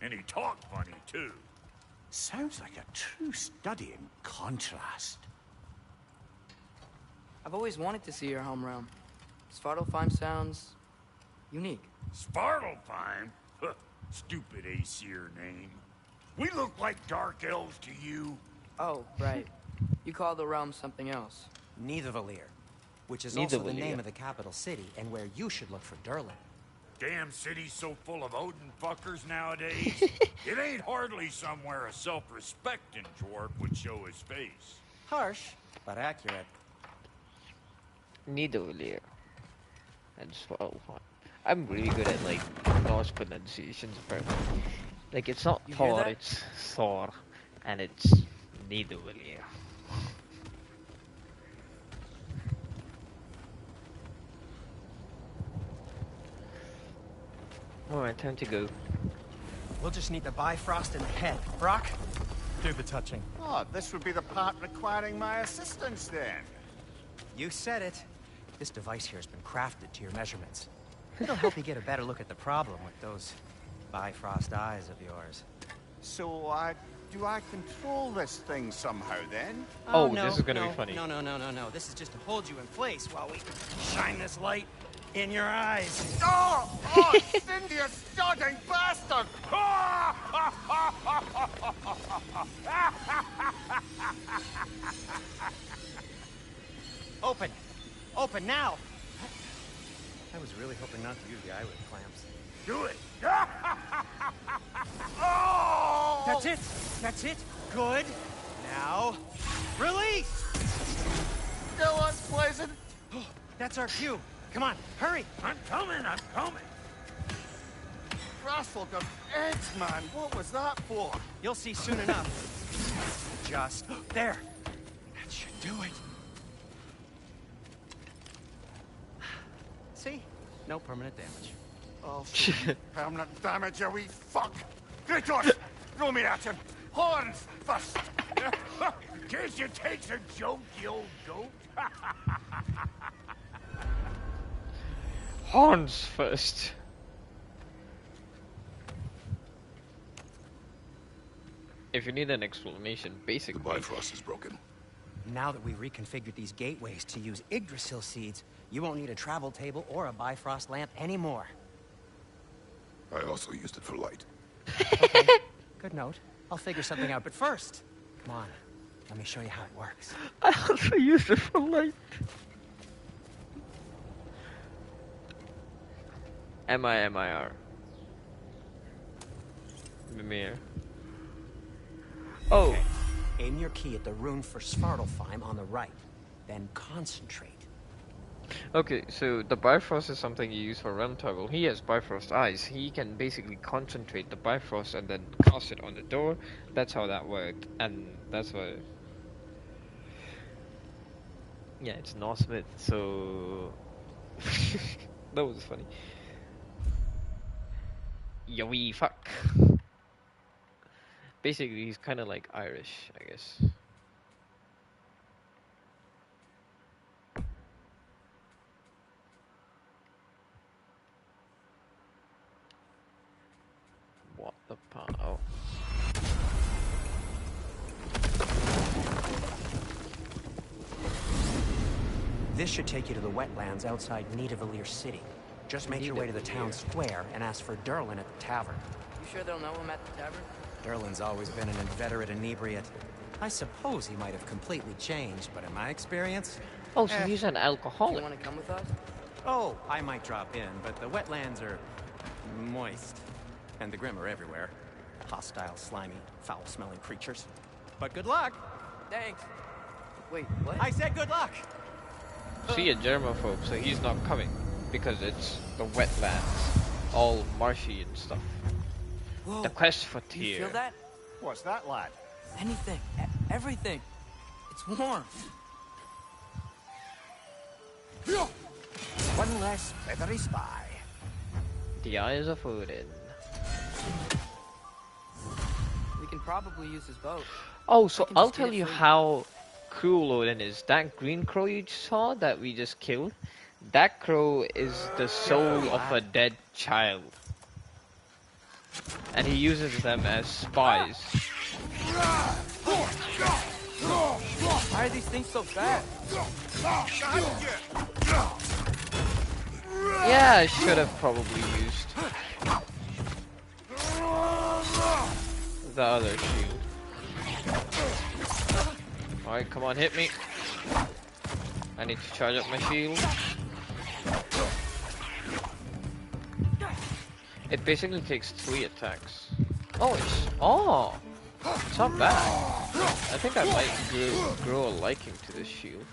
And he talk funny, too. Sounds like a true study in contrast. I've always wanted to see your home realm. Svartalfheim sounds unique. Svartalfheim? Huh, stupid Aesir name. We look like dark elves to you. Oh, right. You call the realm something else. Nidavellir, which is also the Nidavellir. name of the capital city, and where you should look for Derlin. Damn city's so full of Odin fuckers nowadays. It ain't hardly somewhere a self-respecting dwarf would show his face. Harsh, but accurate. Nidavellir. And Svartalfheim. I'm really good at like Norse pronunciations apparently. Like it's not You hear Thor, that? it's Thor. And it's Nidavellir. Alright, time to go. We'll just need the Bifrost in the head. Brock, do the touching. Oh, this would be the part requiring my assistance then. You said it. This device here has been crafted to your measurements. It'll help you get a better look at the problem with those Bifrost eyes of yours. So, do I control this thing somehow then? Oh, no, this is gonna be no, funny. No. This is just to hold you in place while we shine this light in your eyes. Oh, Cindy, you sodding bastard! Open! Open now! I was really hoping not to use the eyelid clamps. Do it. That's it! That's it! Good! Now, release! Still unpleasant. That's our cue. Come on, hurry! I'm coming. Russell, the eggs, man. What was that for? You'll see soon enough. Just there. That should do it. See? No permanent damage. Oh, permanent damage, you wee fuck! Kratos! Throw me at him! Horns first! Guess you takes a joke, you old goat. Horns first. If you need an explanation, The basically. Bifrost is broken. Now that we've reconfigured these gateways to use Yggdrasil seeds, you won't need a travel table or a Bifrost lamp anymore. I also used it for light. Okay, good note. I'll figure something out, but first, come on. Let me show you how it works. I also used it for light. Mimir. Mimir. Oh. Okay. Aim your key at the rune for Svartalfheim on the right. Then concentrate. Okay, so the Bifrost is something you use for realm toggle. He has Bifrost eyes. He can basically concentrate the Bifrost and then cast it on the door. That's how that worked, and that's why. Yeah, it's Norse myth, so that was funny. Yowie fuck. Basically, he's kind of like Irish, I guess. What the oh. This should take you to the wetlands outside Nidavellir City. Just make your way to the town square and ask for Derlin at the tavern. You sure they'll know him at the tavern? Derlin's always been an inveterate inebriate. I suppose he might have completely changed, but in my experience... Oh, so he's an Do alcoholic. you want to come with us? Oh, I might drop in, but the wetlands are... moist. And the Grim are everywhere. Hostile, slimy, foul-smelling creatures. But good luck! Thanks. Wait, what? I said good luck! See, a germaphobe, so he's not coming because it's the wetlands, all marshy and stuff. Whoa. The quest for Do you Tyr. feel that? What's that, lad? Anything. Everything. It's warm. One less feathery spy. The eyes of Odin. We can probably use his boat. Oh, so I can I'll just get tell it you free. how cruel Odin is. That green crow you saw that we just killed, that crow is the soul of a dead child. And he uses them as spies. Why are these things so fast? Yeah, I should have probably used the other shield. Alright, come on, hit me. I need to charge up my shield. It basically takes 3 attacks. Oh, it's not bad. I think I might grow a liking to this shield.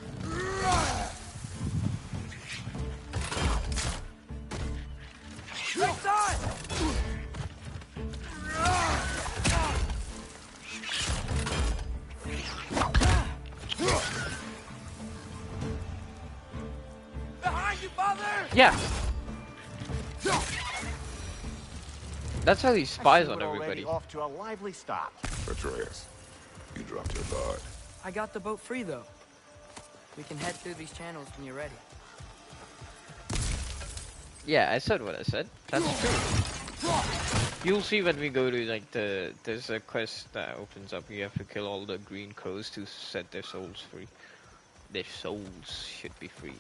Next on! Behind you, father! Yeah. That's how he spies on We're already everybody. off to a lively start. Atreus, you dropped your guard. I got the boat free, though. We can head through these channels when you're ready. Yeah, I said what I said. That's true. You'll see when we go to like there's a quest that opens up. You have to kill all the green crows to set their souls free. Their souls should be freed.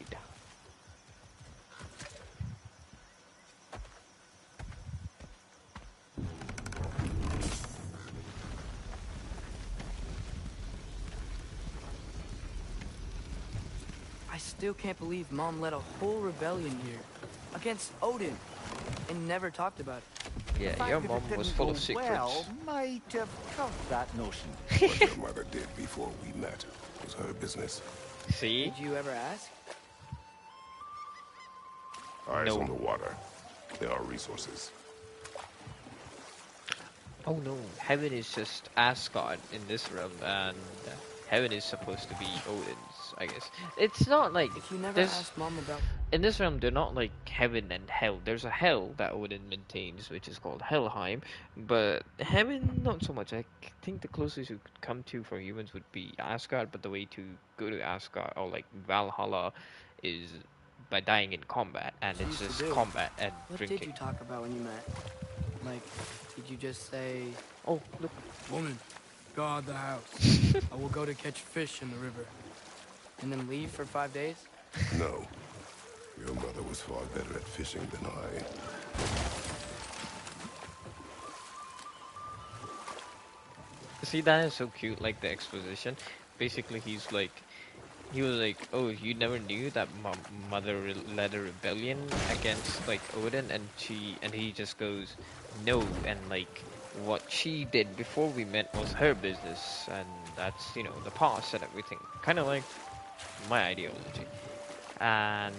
I still can't believe Mom led a whole rebellion here against Odin and never taled about it. Yeah, fact your that it mom was didn't full go of secrets. Well, might have covered that notion. What your mother did before we met was her business. See? Did you ever ask? Eyes No. on the water. There are resources. Oh no, heaven is just Asgard in this realm, and heaven is supposed to be Odin's, I guess. It's not like If you never there's asked Mom about... in this realm, they're not like heaven and hell. There's a hell that Odin maintains, which is called Helheim, but heaven, not so much. I think the closest you could come to for humans would be Asgard, but the way to go to Asgard, or like Valhalla, is by dying in combat, and What it's you used to just do? combat and What drinking. did you talk about when you met? Like, did you just say... Oh, look. Woman, guard the house. I will go to catch fish in the river. And then leave for 5 days? No. Your mother was far better at fishing than I. See, that is so cute, like the exposition. Basically, he's like, he was like, "Oh, you never knew that mother led a rebellion against like Odin," and he just goes, "No," and like what she did before we met was her business, and that's the past and everything, kind of like my ideology. And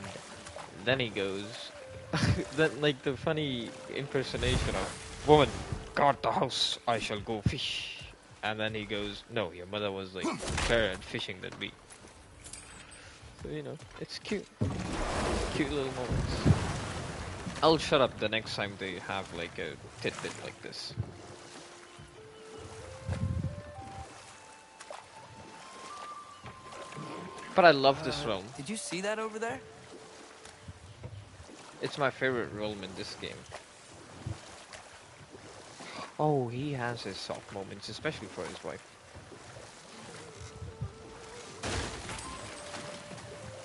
then he goes, then like the funny impersonation of, "Woman, guard the house, I shall go fish." And then he goes, "No, your mother was like better at fishing than me." So, it's cute. Cute little moments. I'll shut up the next time they have like a tidbit like this. But I love this realm. Did you see that over there? It's my favorite realm in this game. Oh, he has his soft moments, especially for his wife.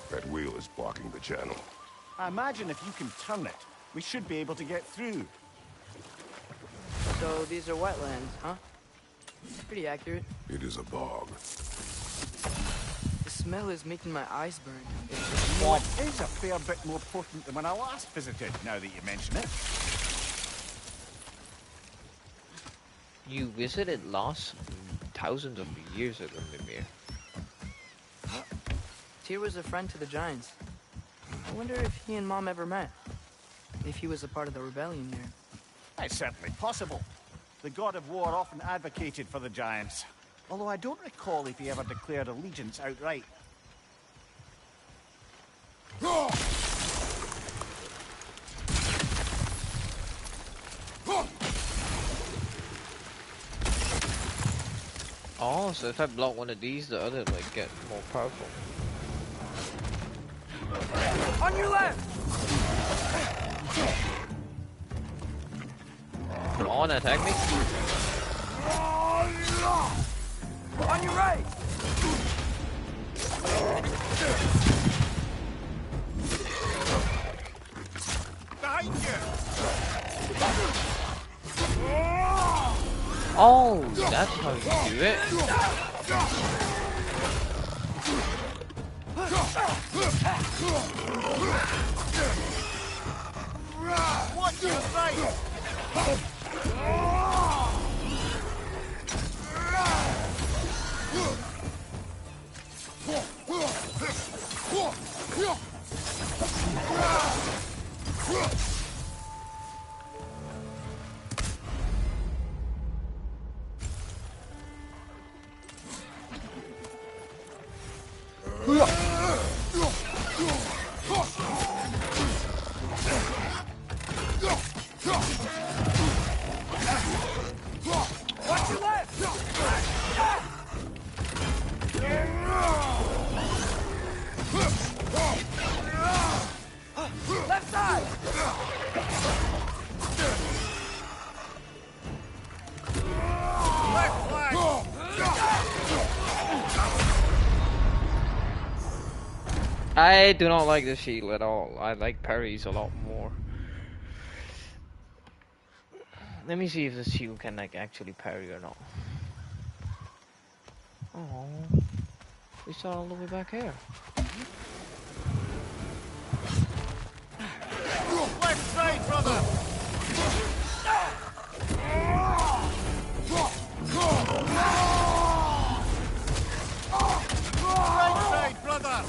That wheel is blocking the channel. I imagine if you can turn it, we should be able to get through. So these are wetlands, huh? Pretty accurate. It is a bog. The smell is making my eyes burn. Well, it is a fair bit more potent than when I last visited, now that you mention it. You visited last thousands of years ago, Mimir. Tyr was a friend to the Giants. I wonder if he and Mom ever met. If he was a part of the rebellion here. It's certainly possible. The god of war often advocated for the Giants. Although I don't recall if he ever declared allegiance outright. Oh, so if I block one of these, the other like get more powerful. On your left! Come on, attack me. On your right! Behind you! Oh, that's how you do it. Watch your right! Watch your left! Left side! Left flank! I do not like the shield at all. I like parries a lot more. Let me see if the shield can like actually parry or not. Oh, we start all the way back here. Left side, brother! Right side, brother!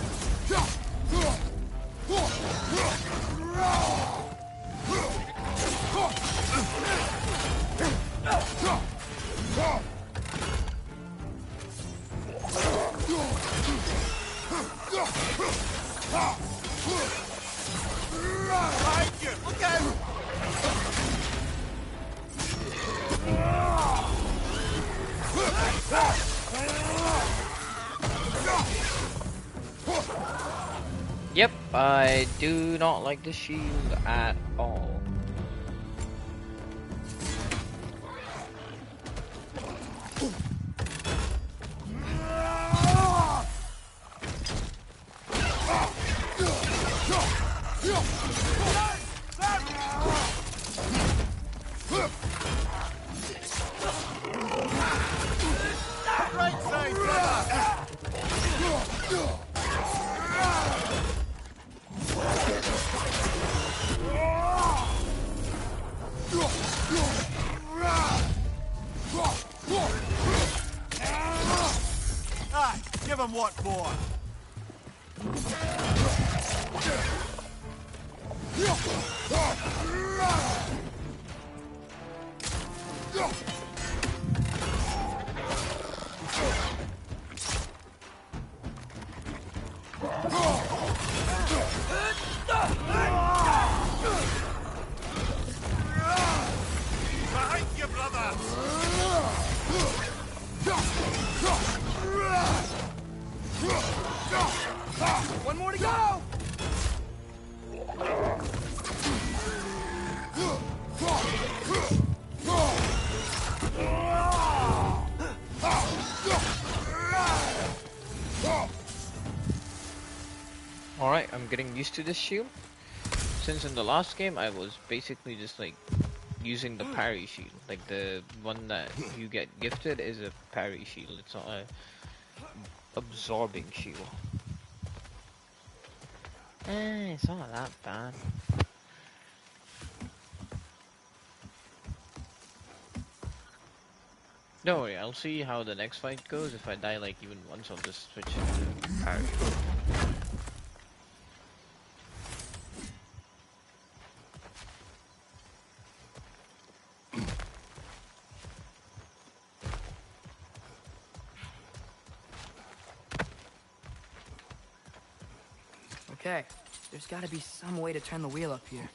Behind you! Look out! Yep, I do not like the shield at all. Right side, brother! Behind you, brother! One more to go! Alright, I'm getting used to this shield. Since in the last game I was basically just like using the parry shield. Like the one that you get gifted is a parry shield. It's not a absorbing shield. It's not that bad. Don't worry, I'll see how the next fight goes. If I die like even once, I'll just switch to parry. Okay, there's gotta be some way to turn the wheel up here.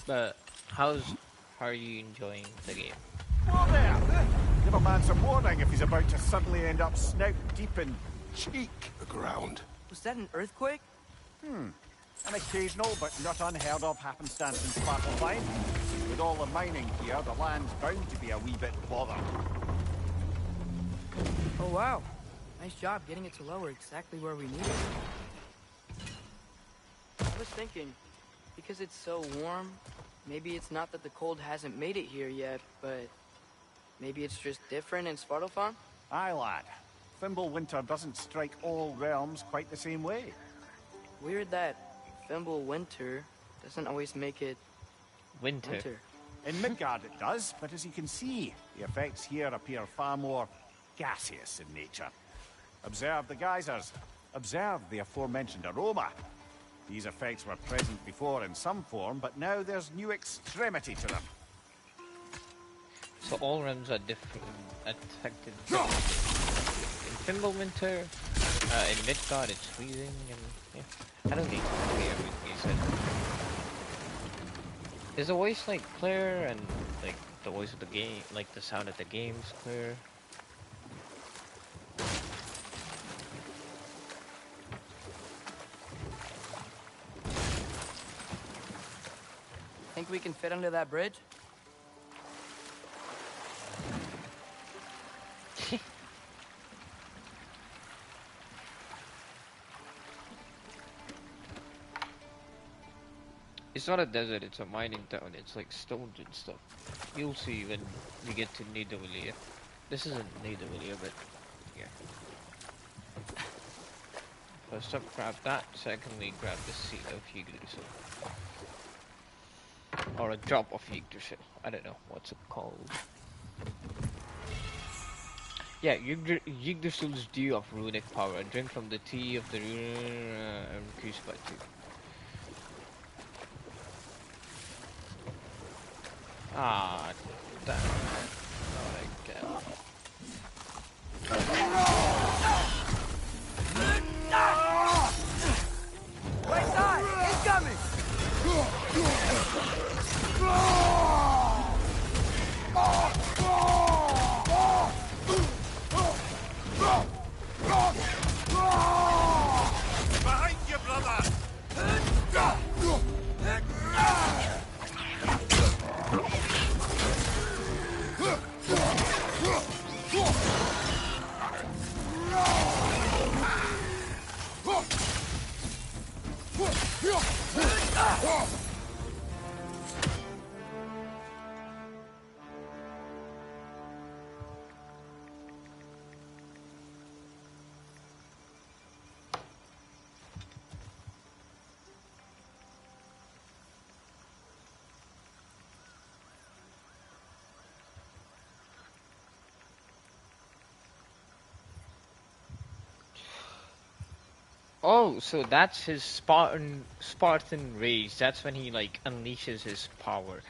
But how are you enjoying the game? Whoa there! Give a man some warning if he's about to suddenly end up snout deep in cheek. The ground. Was that an earthquake? An occasional but not unheard of happenstance in Svartalfheim. With all the mining here, the land's bound to be a wee bit bothered. Oh wow, nice job getting it to lower exactly where we need it. I was thinking, because it's so warm, maybe it's not that the cold hasn't made it here yet, but maybe it's just different in Svartalfheim? Aye, lad. Fimbulwinter doesn't strike all realms quite the same way. Weird that Fimbulwinter doesn't always make it Winter. In Midgard it does, but as you can see, the effects here appear far more gaseous in nature. Observe the geysers. Observe the aforementioned aroma. These effects were present before in some form, but now there's new extremity to them. So all realms are different, affected. In Fimbulwinter, in Midgard it's freezing, and yeah. I don't need to hear everything you said. Is the voice like clear, and like the voice of the game, like the sound of the game's clear? Think we can fit under that bridge? It's not a desert, it's a mining town. It's like stones and stuff. You'll see when we get to Nidavellir. This isn't Nidavellir, but yeah. First up, grab that. Secondly, grab the seed of Yggdrasil. Or a drop of Yggdrasil. I don't know what's it called. Yeah, Yggdrasil's dew of runic power. Drink from the tea of the increased by 2. Ah, damn it. Not again. Right side, incoming! Behind you, brother! Oh, so that's his Spartan rage. That's when he like unleashes his power,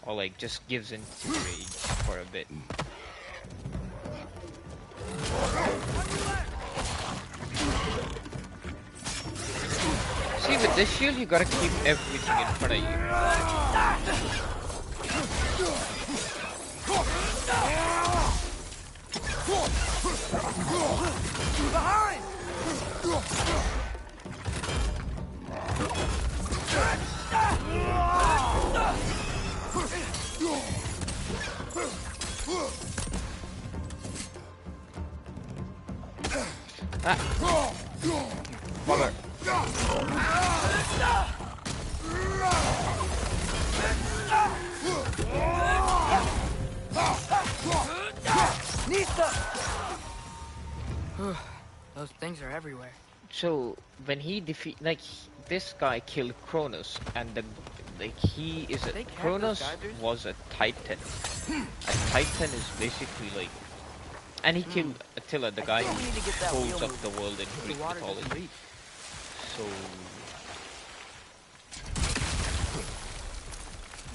or like just gives in to rage for a bit. See, with this shield, you gotta keep everything in front of you. Behind! Bummer. Those things are everywhere. So when he this guy killed Kronos, and Kronos was a Titan. A Titan is basically like, and he killed Attila, the guy who holds up the world in Greek mythology. So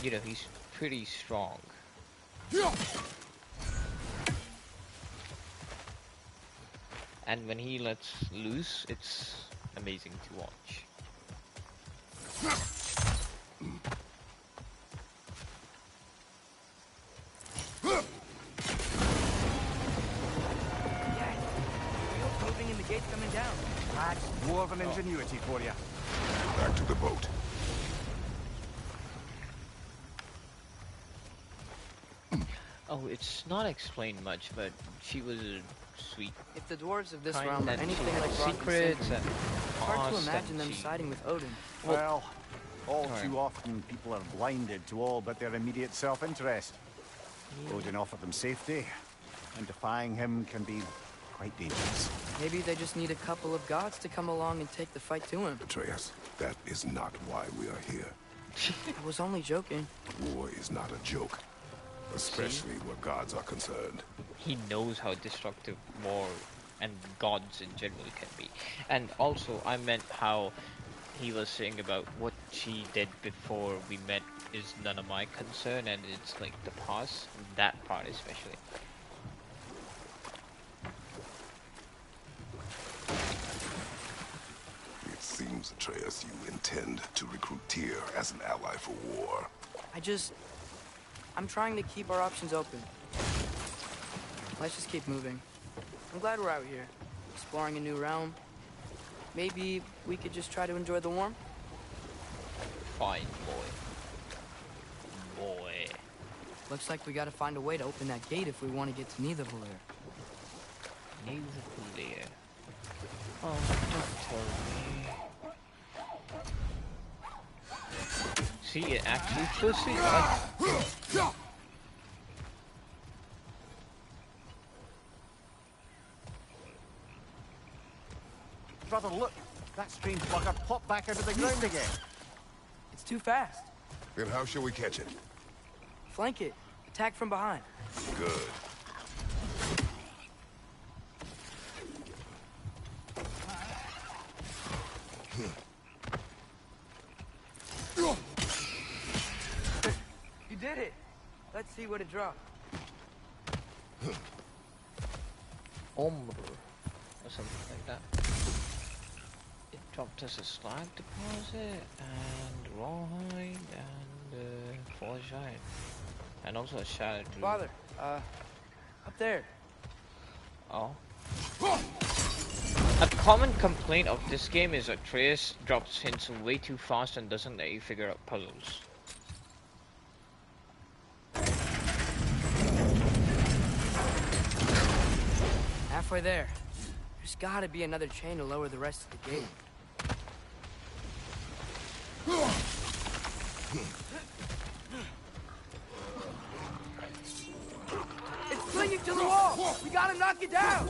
you know, he's pretty strong. And when he lets loose, it's amazing to watch. Moving and the gate's coming down. That's more of an ingenuity for you. Back to the boat. Oh, it's not explained much, but she was sweet. If the dwarves of this Kind realm are and anything she had like secrets and it's hard to past imagine and them she- siding with Odin. Well, all Alright. too often people are blinded to all but their immediate self-interest. Odin offered them safety, and defying him can be quite dangerous. Maybe they just need a couple of gods to come along and take the fight to him. Atreus, that is not why we are here. I was only joking. War is not a joke, especially where gods are concerned. He knows how destructive war and gods in general can be. And also, I meant how he was saying about what she did before we met is none of my concern, and it's like the past, that part especially. It seems, Atreus, you intend to recruit Tyr as an ally for war. I'm trying to keep our options open. Let's just keep moving. I'm glad we're out here, exploring a new realm. Maybe we could just try to enjoy the warmth? Fine, boy. Looks like we gotta find a way to open that gate if we want to get to Nidavellir. Nidavellir. Oh, don't tell me. See, it actually proceeds. Brother, look! That strange bugger popped back out of the ground again. It's too fast. Then how shall we catch it? Flank it. Attack from behind. Good. You did it. Let's see what it dropped. Or something like that. It dropped us a slag deposit, and rawhide, and forged iron. And also a shattered rune. Father, up there. Oh. A common complaint of this game is Atreus drops hints way too fast and doesn't let you figure out puzzles. Halfway there. There's gotta be another chain to lower the rest of the gate. It's clinging to the wall! We gotta knock it down!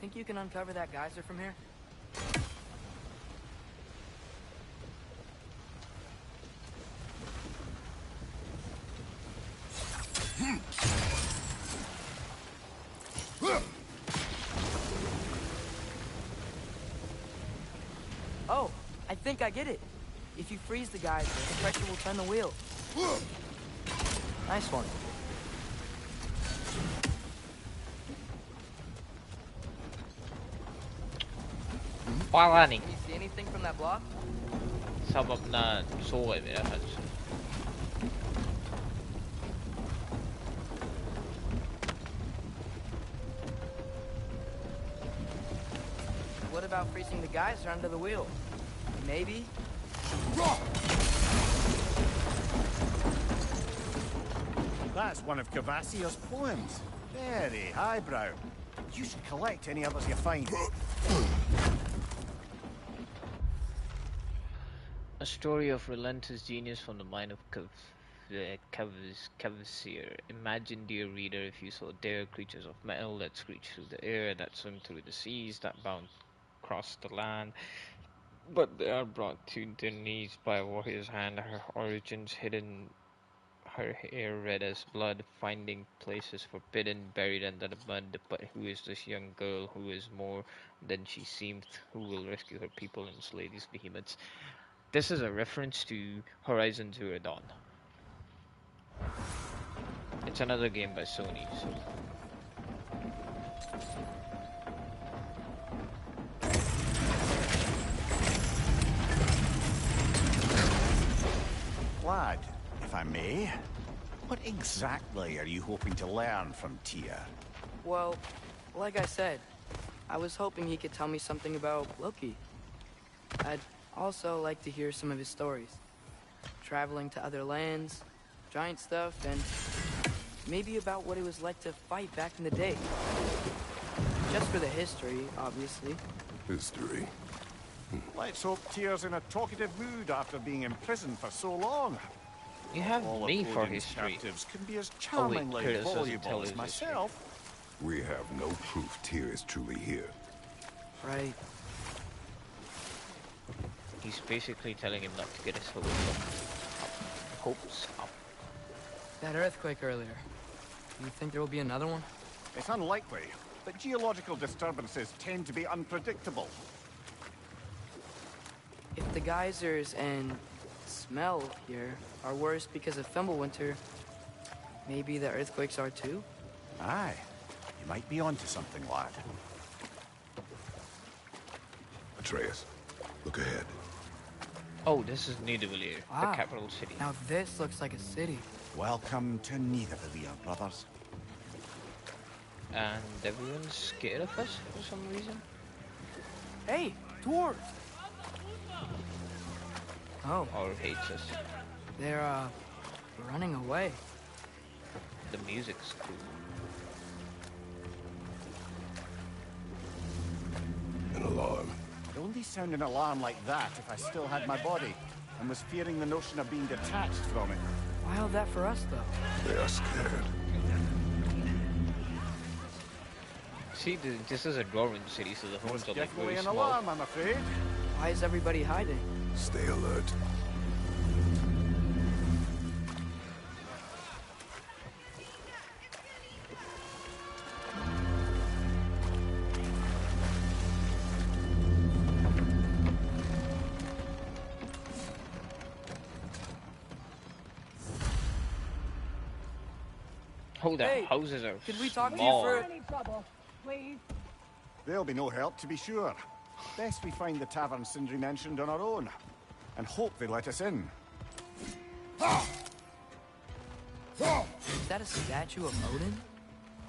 Think you can uncover that geyser from here? Oh, I think I get it. If you freeze the geyser, the pressure will turn the wheel. Nice one. Planning. Can you see anything from that block? Sabab na såg vi det här. What about freezing the geyser under the wheel? Maybe? That's one of Cavassia's poems. Very highbrow. You should collect any others you find. A story of relentless genius from the mind of Cavassier. Imagine, dear reader, if you saw dare creatures of metal that screech through the air, that swim through the seas, that bound across the land, but they are brought to their knees by a warrior's hand, her origins hidden, her hair red as blood, finding places forbidden, buried under the mud. But who is this young girl who is more than she seems, who will rescue her people and slay these behemoths? This is a reference to Horizon Zero Dawn. It's another game by Sony, so... Lad, if I may, what exactly are you hoping to learn from Tyr? Well, like I said, I was hoping he could tell me something about Loki. I'd also like to hear some of his stories. Traveling to other lands, giant stuff, and maybe about what it was like to fight back in the day. Just for the history, obviously. History? Let's hope Tyr's in a talkative mood after being imprisoned for so long. You have All me of for Odin's history. captives can be as Oh, wait, charmingly Curtis doesn't voluble tell as his myself. We have no proof Tyr is truly here. Right. He's basically telling him not to get his hopes up. That earthquake earlier. Do you think there will be another one? It's unlikely, but geological disturbances tend to be unpredictable. If the geysers and smell here are worse because of Fimbulwinter, maybe the earthquakes are too? Aye, you might be onto something, lad. Atreus, look ahead. Oh, this is Nidavellir, the Wow. capital city. Now this looks like a city. Welcome to Nidavellir, brothers. And everyone's scared of us for some reason. Hey, dwarves! Oh, Or hates us. they're, running away. The music's cool. An alarm. I'd only sound an alarm like that if I still had my body, and was fearing the notion of being detached from it. Wild that for us, though. They are scared. See, this is a dwarven city, so the homes are like Definitely very an small. alarm, I'm afraid. Why is everybody hiding? Stay alert. Hold on, Hey, houses are could we talk to you small. for- Any trouble, please? There'll be no help, to be sure. Best we find the tavern Sindri mentioned on our own, and hope they let us in. Is that a statue of Odin?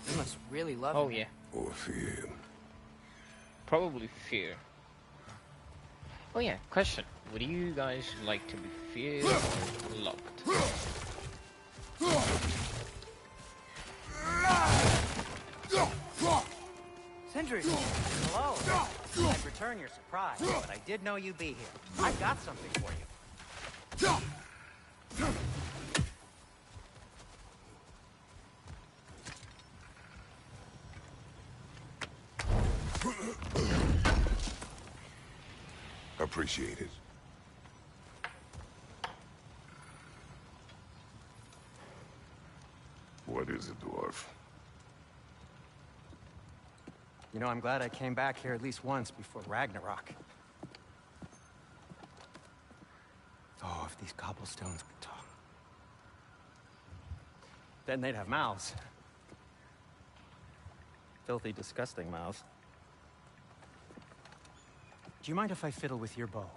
They must really love Oh him. yeah, Or fear. probably fear. Oh yeah, question. Would you guys like to be feared or locked? Sindri! Hello! I'd return your surprise, but I did know you'd be here. I've got something for you. Appreciate it. What is it, dwarf? You know, I'm glad I came back here at least once before Ragnarok. Oh, if these cobblestones could talk. Then they'd have mouths. Filthy, disgusting mouths. Do you mind if I fiddle with your bow?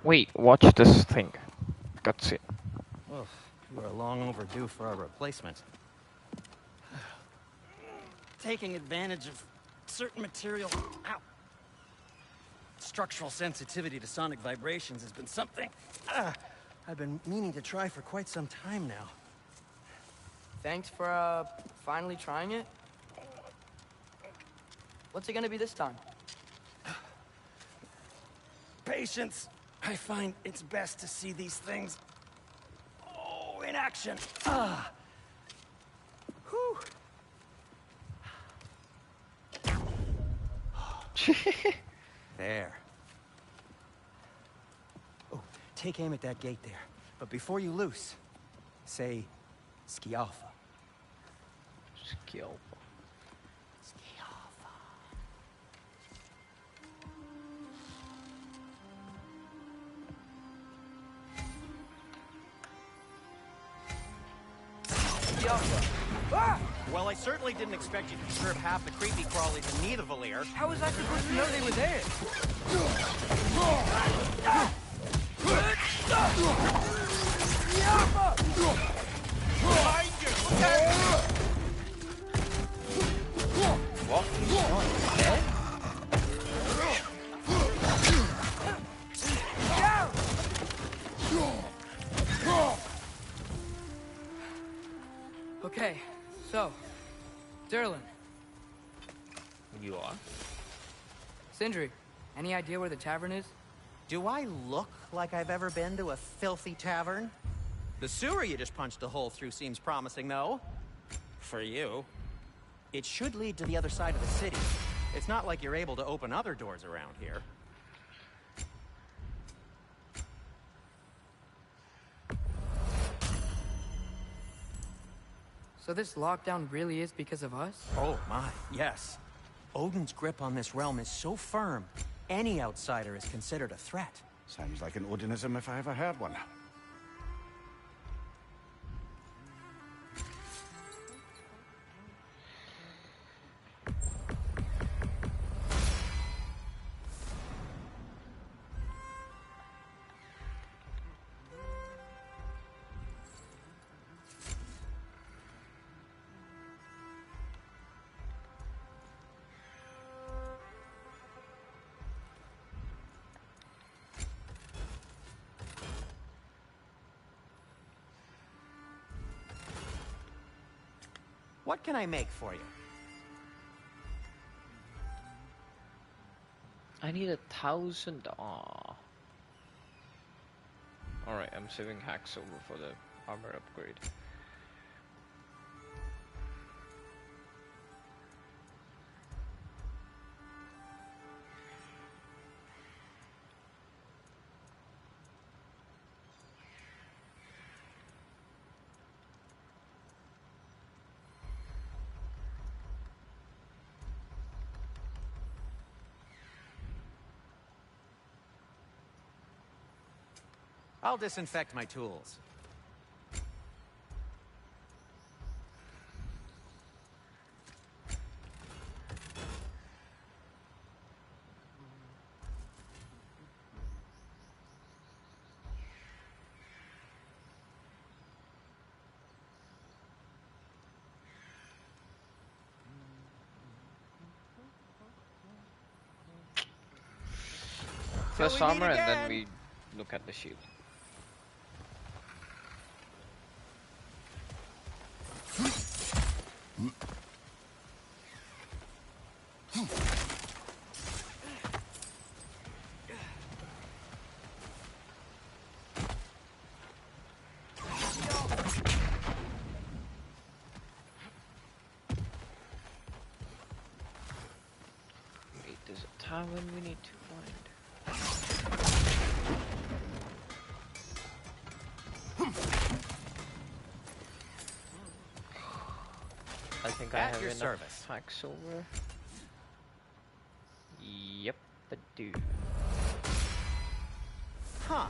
Wait, watch this thing. That's it. Oh, you are long overdue for a replacement. Taking advantage of certain material. Ow. Structural sensitivity to sonic vibrations has been something I've been meaning to try for quite some time now. Thanks for, finally trying it. What's it gonna be this time? Patience. I find it's best to see these things, in action. Whew. There. Oh, take aim at that gate there. But before you loose, say, Skialfa. Skill. Ah! Well, I certainly didn't expect you to disturb half the creepy crawlies in neither Valir. How was I supposed to know they were there? Behind you! Look out! What? He's not dead? Okay, so, Durlin. You are? Sindri, any idea where the tavern is? Do I look like I've ever been to a filthy tavern? The sewer you just punched a hole through seems promising, though. For you. It should lead to the other side of the city. It's not like you're able to open other doors around here. So this lockdown really is because of us? Oh my, yes. Odin's grip on this realm is so firm, any outsider is considered a threat. Sounds like an Odinism if I ever heard one. What can I make for you? I need 1,000. Aw. Alright, I'm saving hacks over for the armor upgrade. I'll disinfect my tools. First armor and then we look at the shield. haven't we need to find? I think I have enough packs over. Yep, I do. Huh.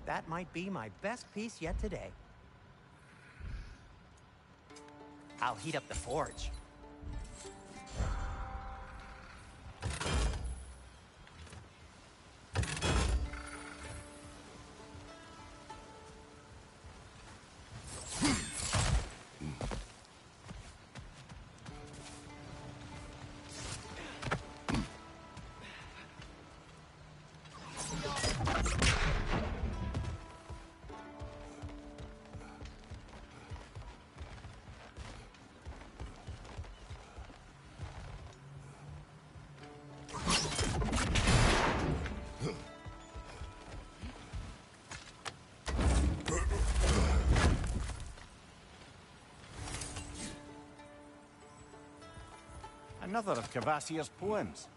That might be my best piece yet today. I'll heat up the forge. Another of Cavassier's poems.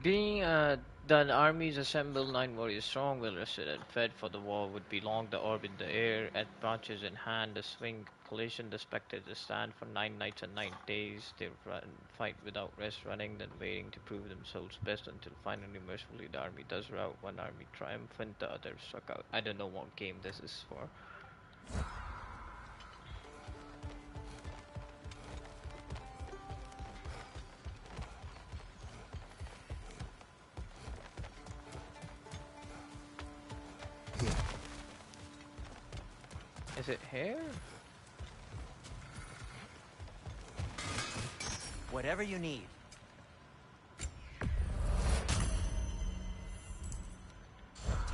Being that armies assembled 9 warriors strong, well rested and fed for the war would be long, the orb in the air, at branches in hand, the swing collision, the spectators stand for 9 nights and 9 days. They fight without rest, running, then waiting to prove themselves best until finally, mercifully, the army does rout. One army triumphant, the other struck out. I don't know what game this is for. Is it here? Whatever you need.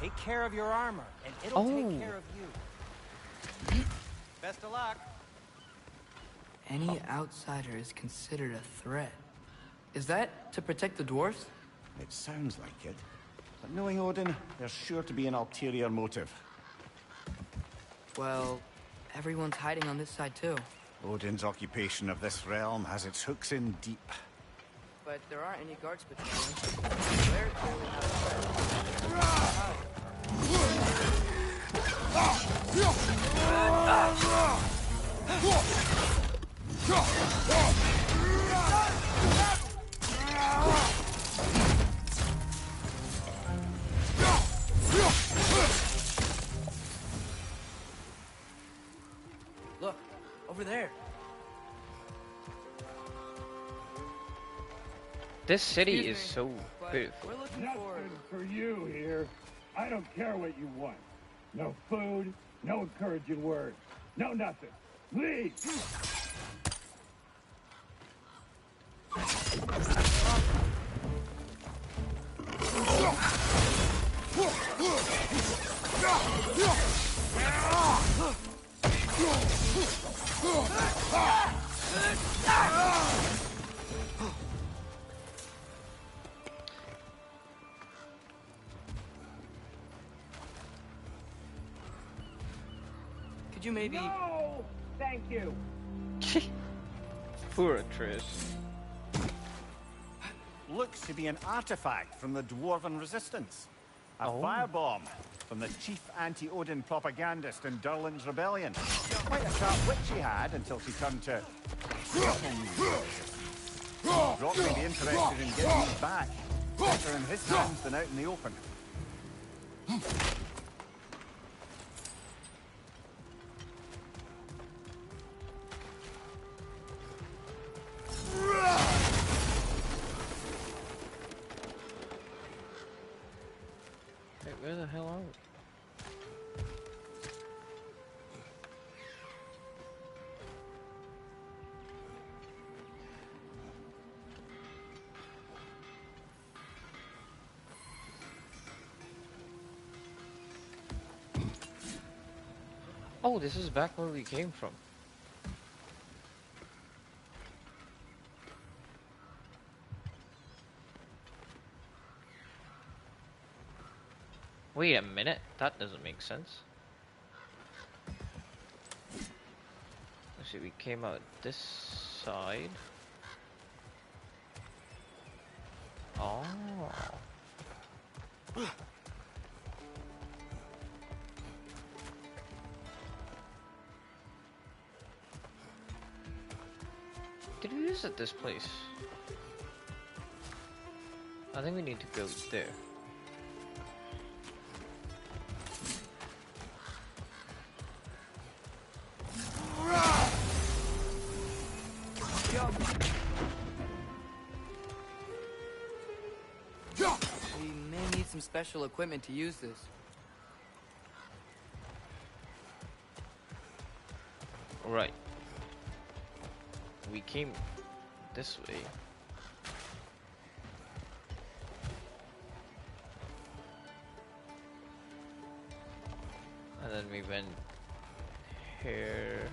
Take care of your armor, and it'll take care of you. Best of luck. Any outsider is considered a threat. Is that to protect the dwarves? It sounds like it. But knowing Odin, there's sure to be an ulterior motive. Well, everyone's hiding on this side too. Odin's occupation of this realm has its hooks in deep. But there aren't any guards patrolling. They're clearly not a threat. Look, over there. This city is so beautiful. We're looking Nothing for you here. I don't care what you want. No food, no encouraging words, no nothing. Leave! Could you maybe... No! Thank you. Poor Triss. Looks to be an artifact from the Dwarven Resistance. A firebomb from the chief anti-Odin propagandist in Durlin's rebellion. Quite a sharp wit she had until she turned to... Brock may be interested in getting these back. Better in his hands than out in the open. Wait, where the hell are we? Oh, this is back where we came from. Wait a minute, that doesn't make sense. Let's see, we came out this side. Oh. Did we visit this place? I think we need to go there. We may need some special equipment to use this. Right. We came this way. And then we went here.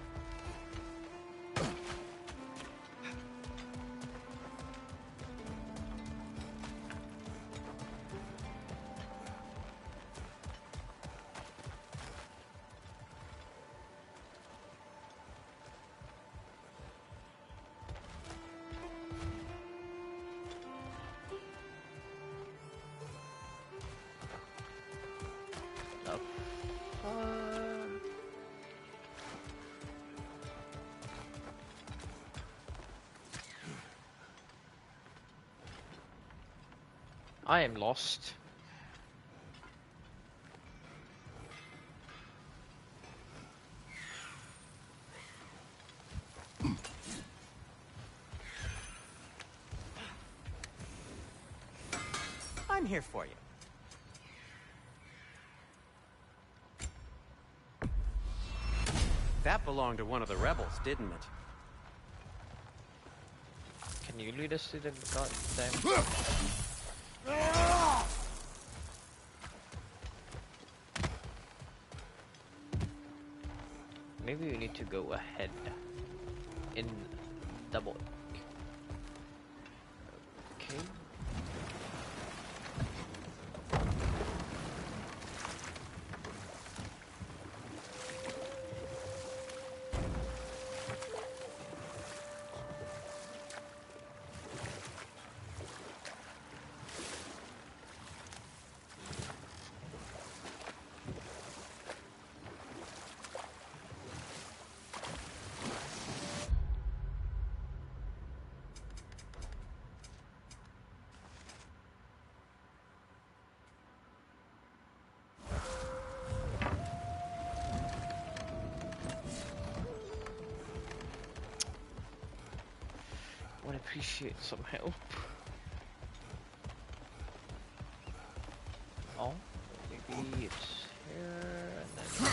Up. I am lost. I'm here for you. That belonged to one of the rebels, didn't it? Can you lead us to the goddamn? Maybe we need to go ahead in double. Okay. Would appreciate some help. Oh, maybe it's here and then.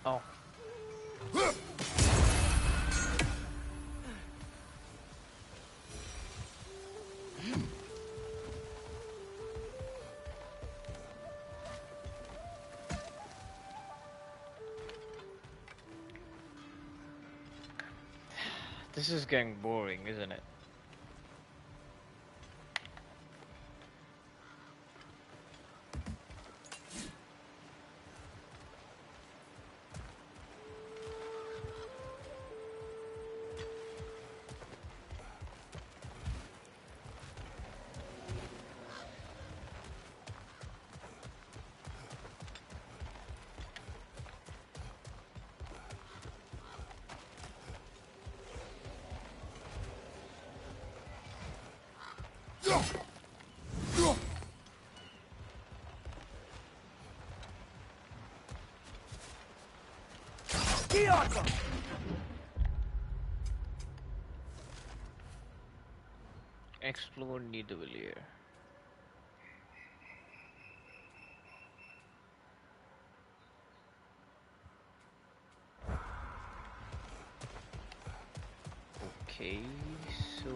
Oh. This is getting boring, isn't it? Explore Nidavellir. Okay, so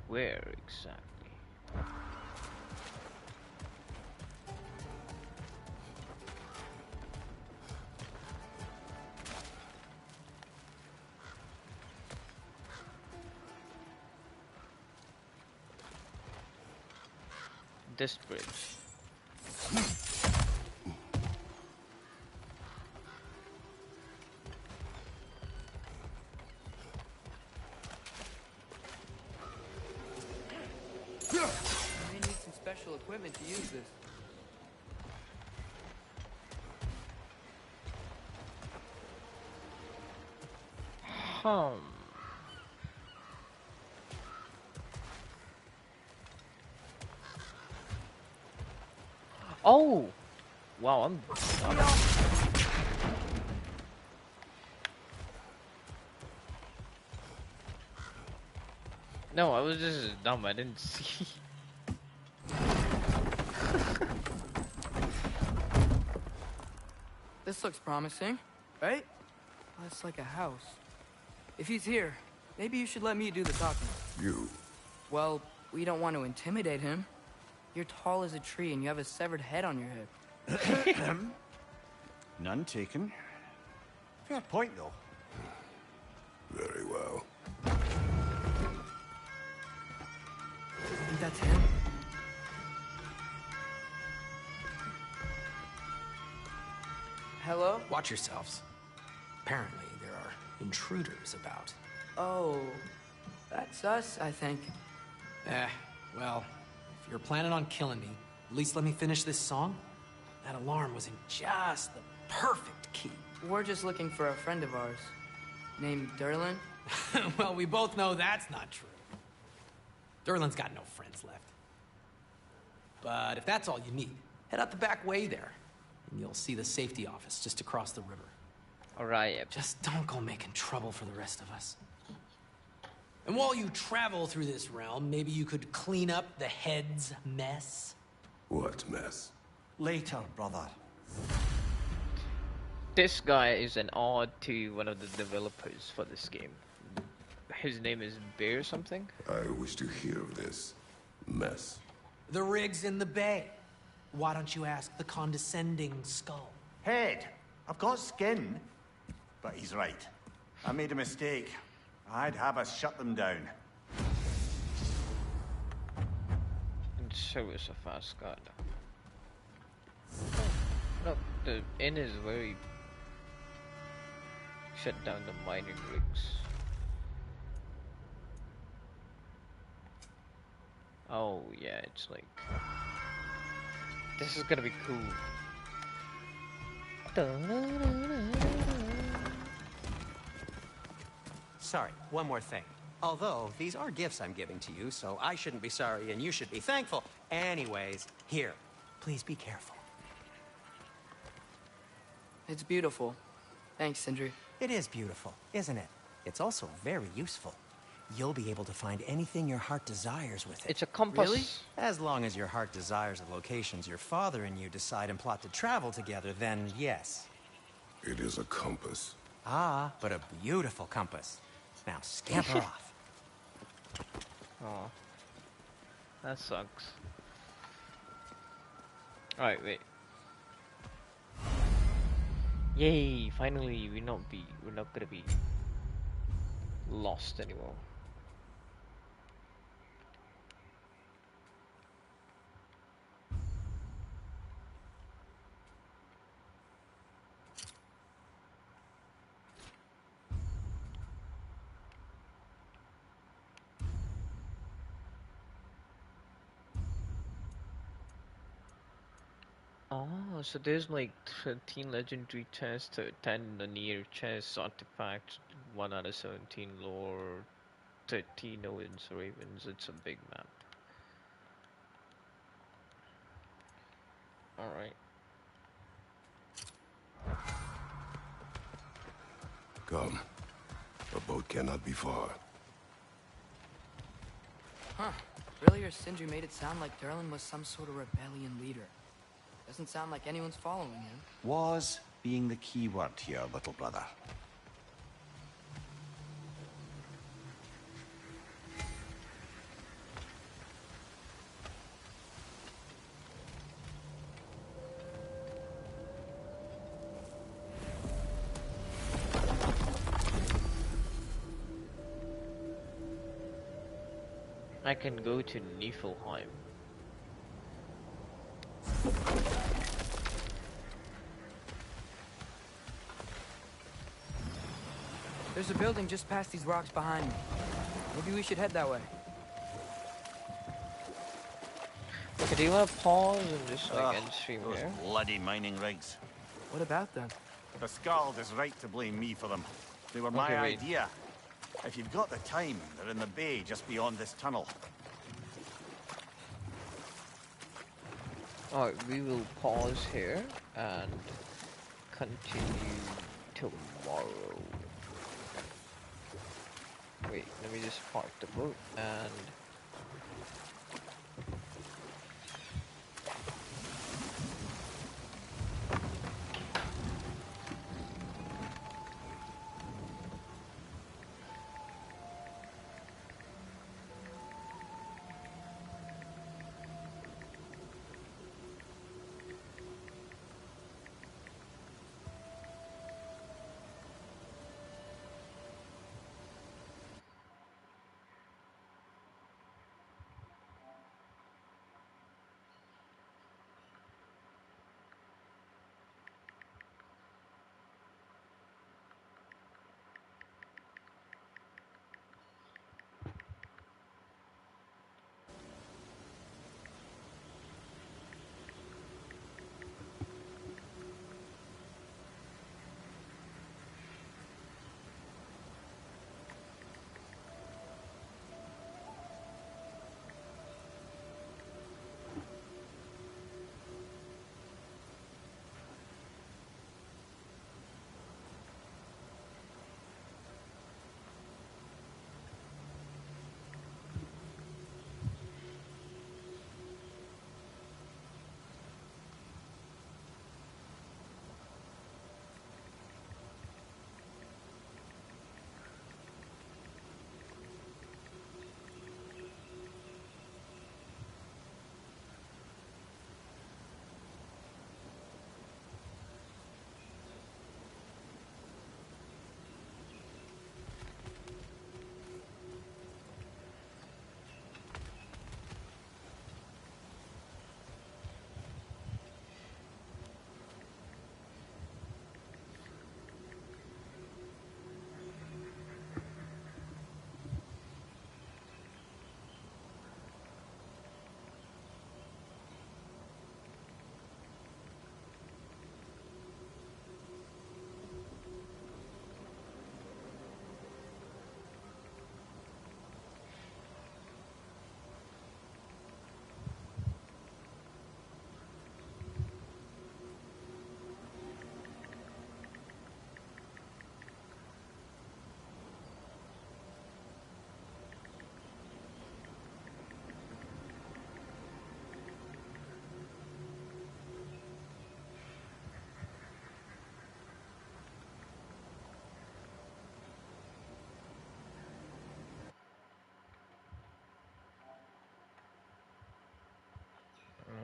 where exactly? this bridge. You may need some special equipment to use this. Oh! Wow, I'm... No, I was just dumb, I didn't see. This looks promising, right? That's like a house. If he's here, maybe you should let me do the talking. You? Well, we don't want to intimidate him. You're tall as a tree and you have a severed head on your head. None taken. Fair point, though. Very well. Think that's him? Hello? Watch yourselves. Apparently, there are intruders about. Oh, that's us, I think. Well, if you're planning on killing me, at least let me finish this song. That alarm was in just the perfect key. We're just looking for a friend of ours, named Derlin. Well, we both know that's not true. Derlin's got no friends left. But if that's all you need, head out the back way there, and you'll see the safety office just across the river. Alright. Just don't go making trouble for the rest of us. And while you travel through this realm, maybe you could clean up the head's mess? What mess? Later, brother. This guy is an odd to one of the developers for this game. His name is Bear something? I wish to hear of this mess. The rig's in the bay. Why don't you ask the condescending skull? Head. I've got skin. But he's right. I made a mistake. I'd have us shut them down. And so is a fast god. No, the inn is very... Shut down the mining rigs. Oh yeah, it's like... This is gonna be cool. Sorry, one more thing. Although, these are gifts I'm giving to you, so I shouldn't be sorry and you should be thankful. Anyways, here, please be careful. It's beautiful. Thanks, Sindri. It is beautiful, isn't it? It's also very useful. You'll be able to find anything your heart desires with it. It's a compass. Really? As long as your heart desires the locations your father and you decide and plot to travel together, then yes. It is a compass. Ah, but a beautiful compass. Now scamper off. Oh, that sucks. Alright, wait. Yay! Finally, we're not gonna be lost anymore. Oh, so there's like 13 legendary chests, 10 near chests, artifacts, 1 out of 17 lore, 13 Odin's ravens. It's a big map. Alright. Come. A boat cannot be far. Huh. Earlier, Sindri made it sound like Derlin was some sort of rebellion leader. Doesn't sound like anyone's following him. Was being the key word here, little brother. I can go to Niflheim. There's a building just past these rocks behind me. Maybe we should head that way. Okay, do you want to pause and just like end stream Those here? bloody mining rigs. What about them? The Skald is right to blame me for them. They were my Okay, wait. idea. If you've got the time, they're in the bay just beyond this tunnel. Alright, we will pause here and continue tomorrow. Wait, let me just park the boat and...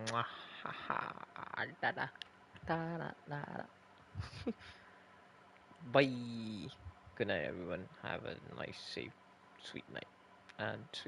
Mwah, ha, ha, da, da, da, da, da, da. Bye. Good night, everyone. Have a nice, safe, sweet night. And sweet.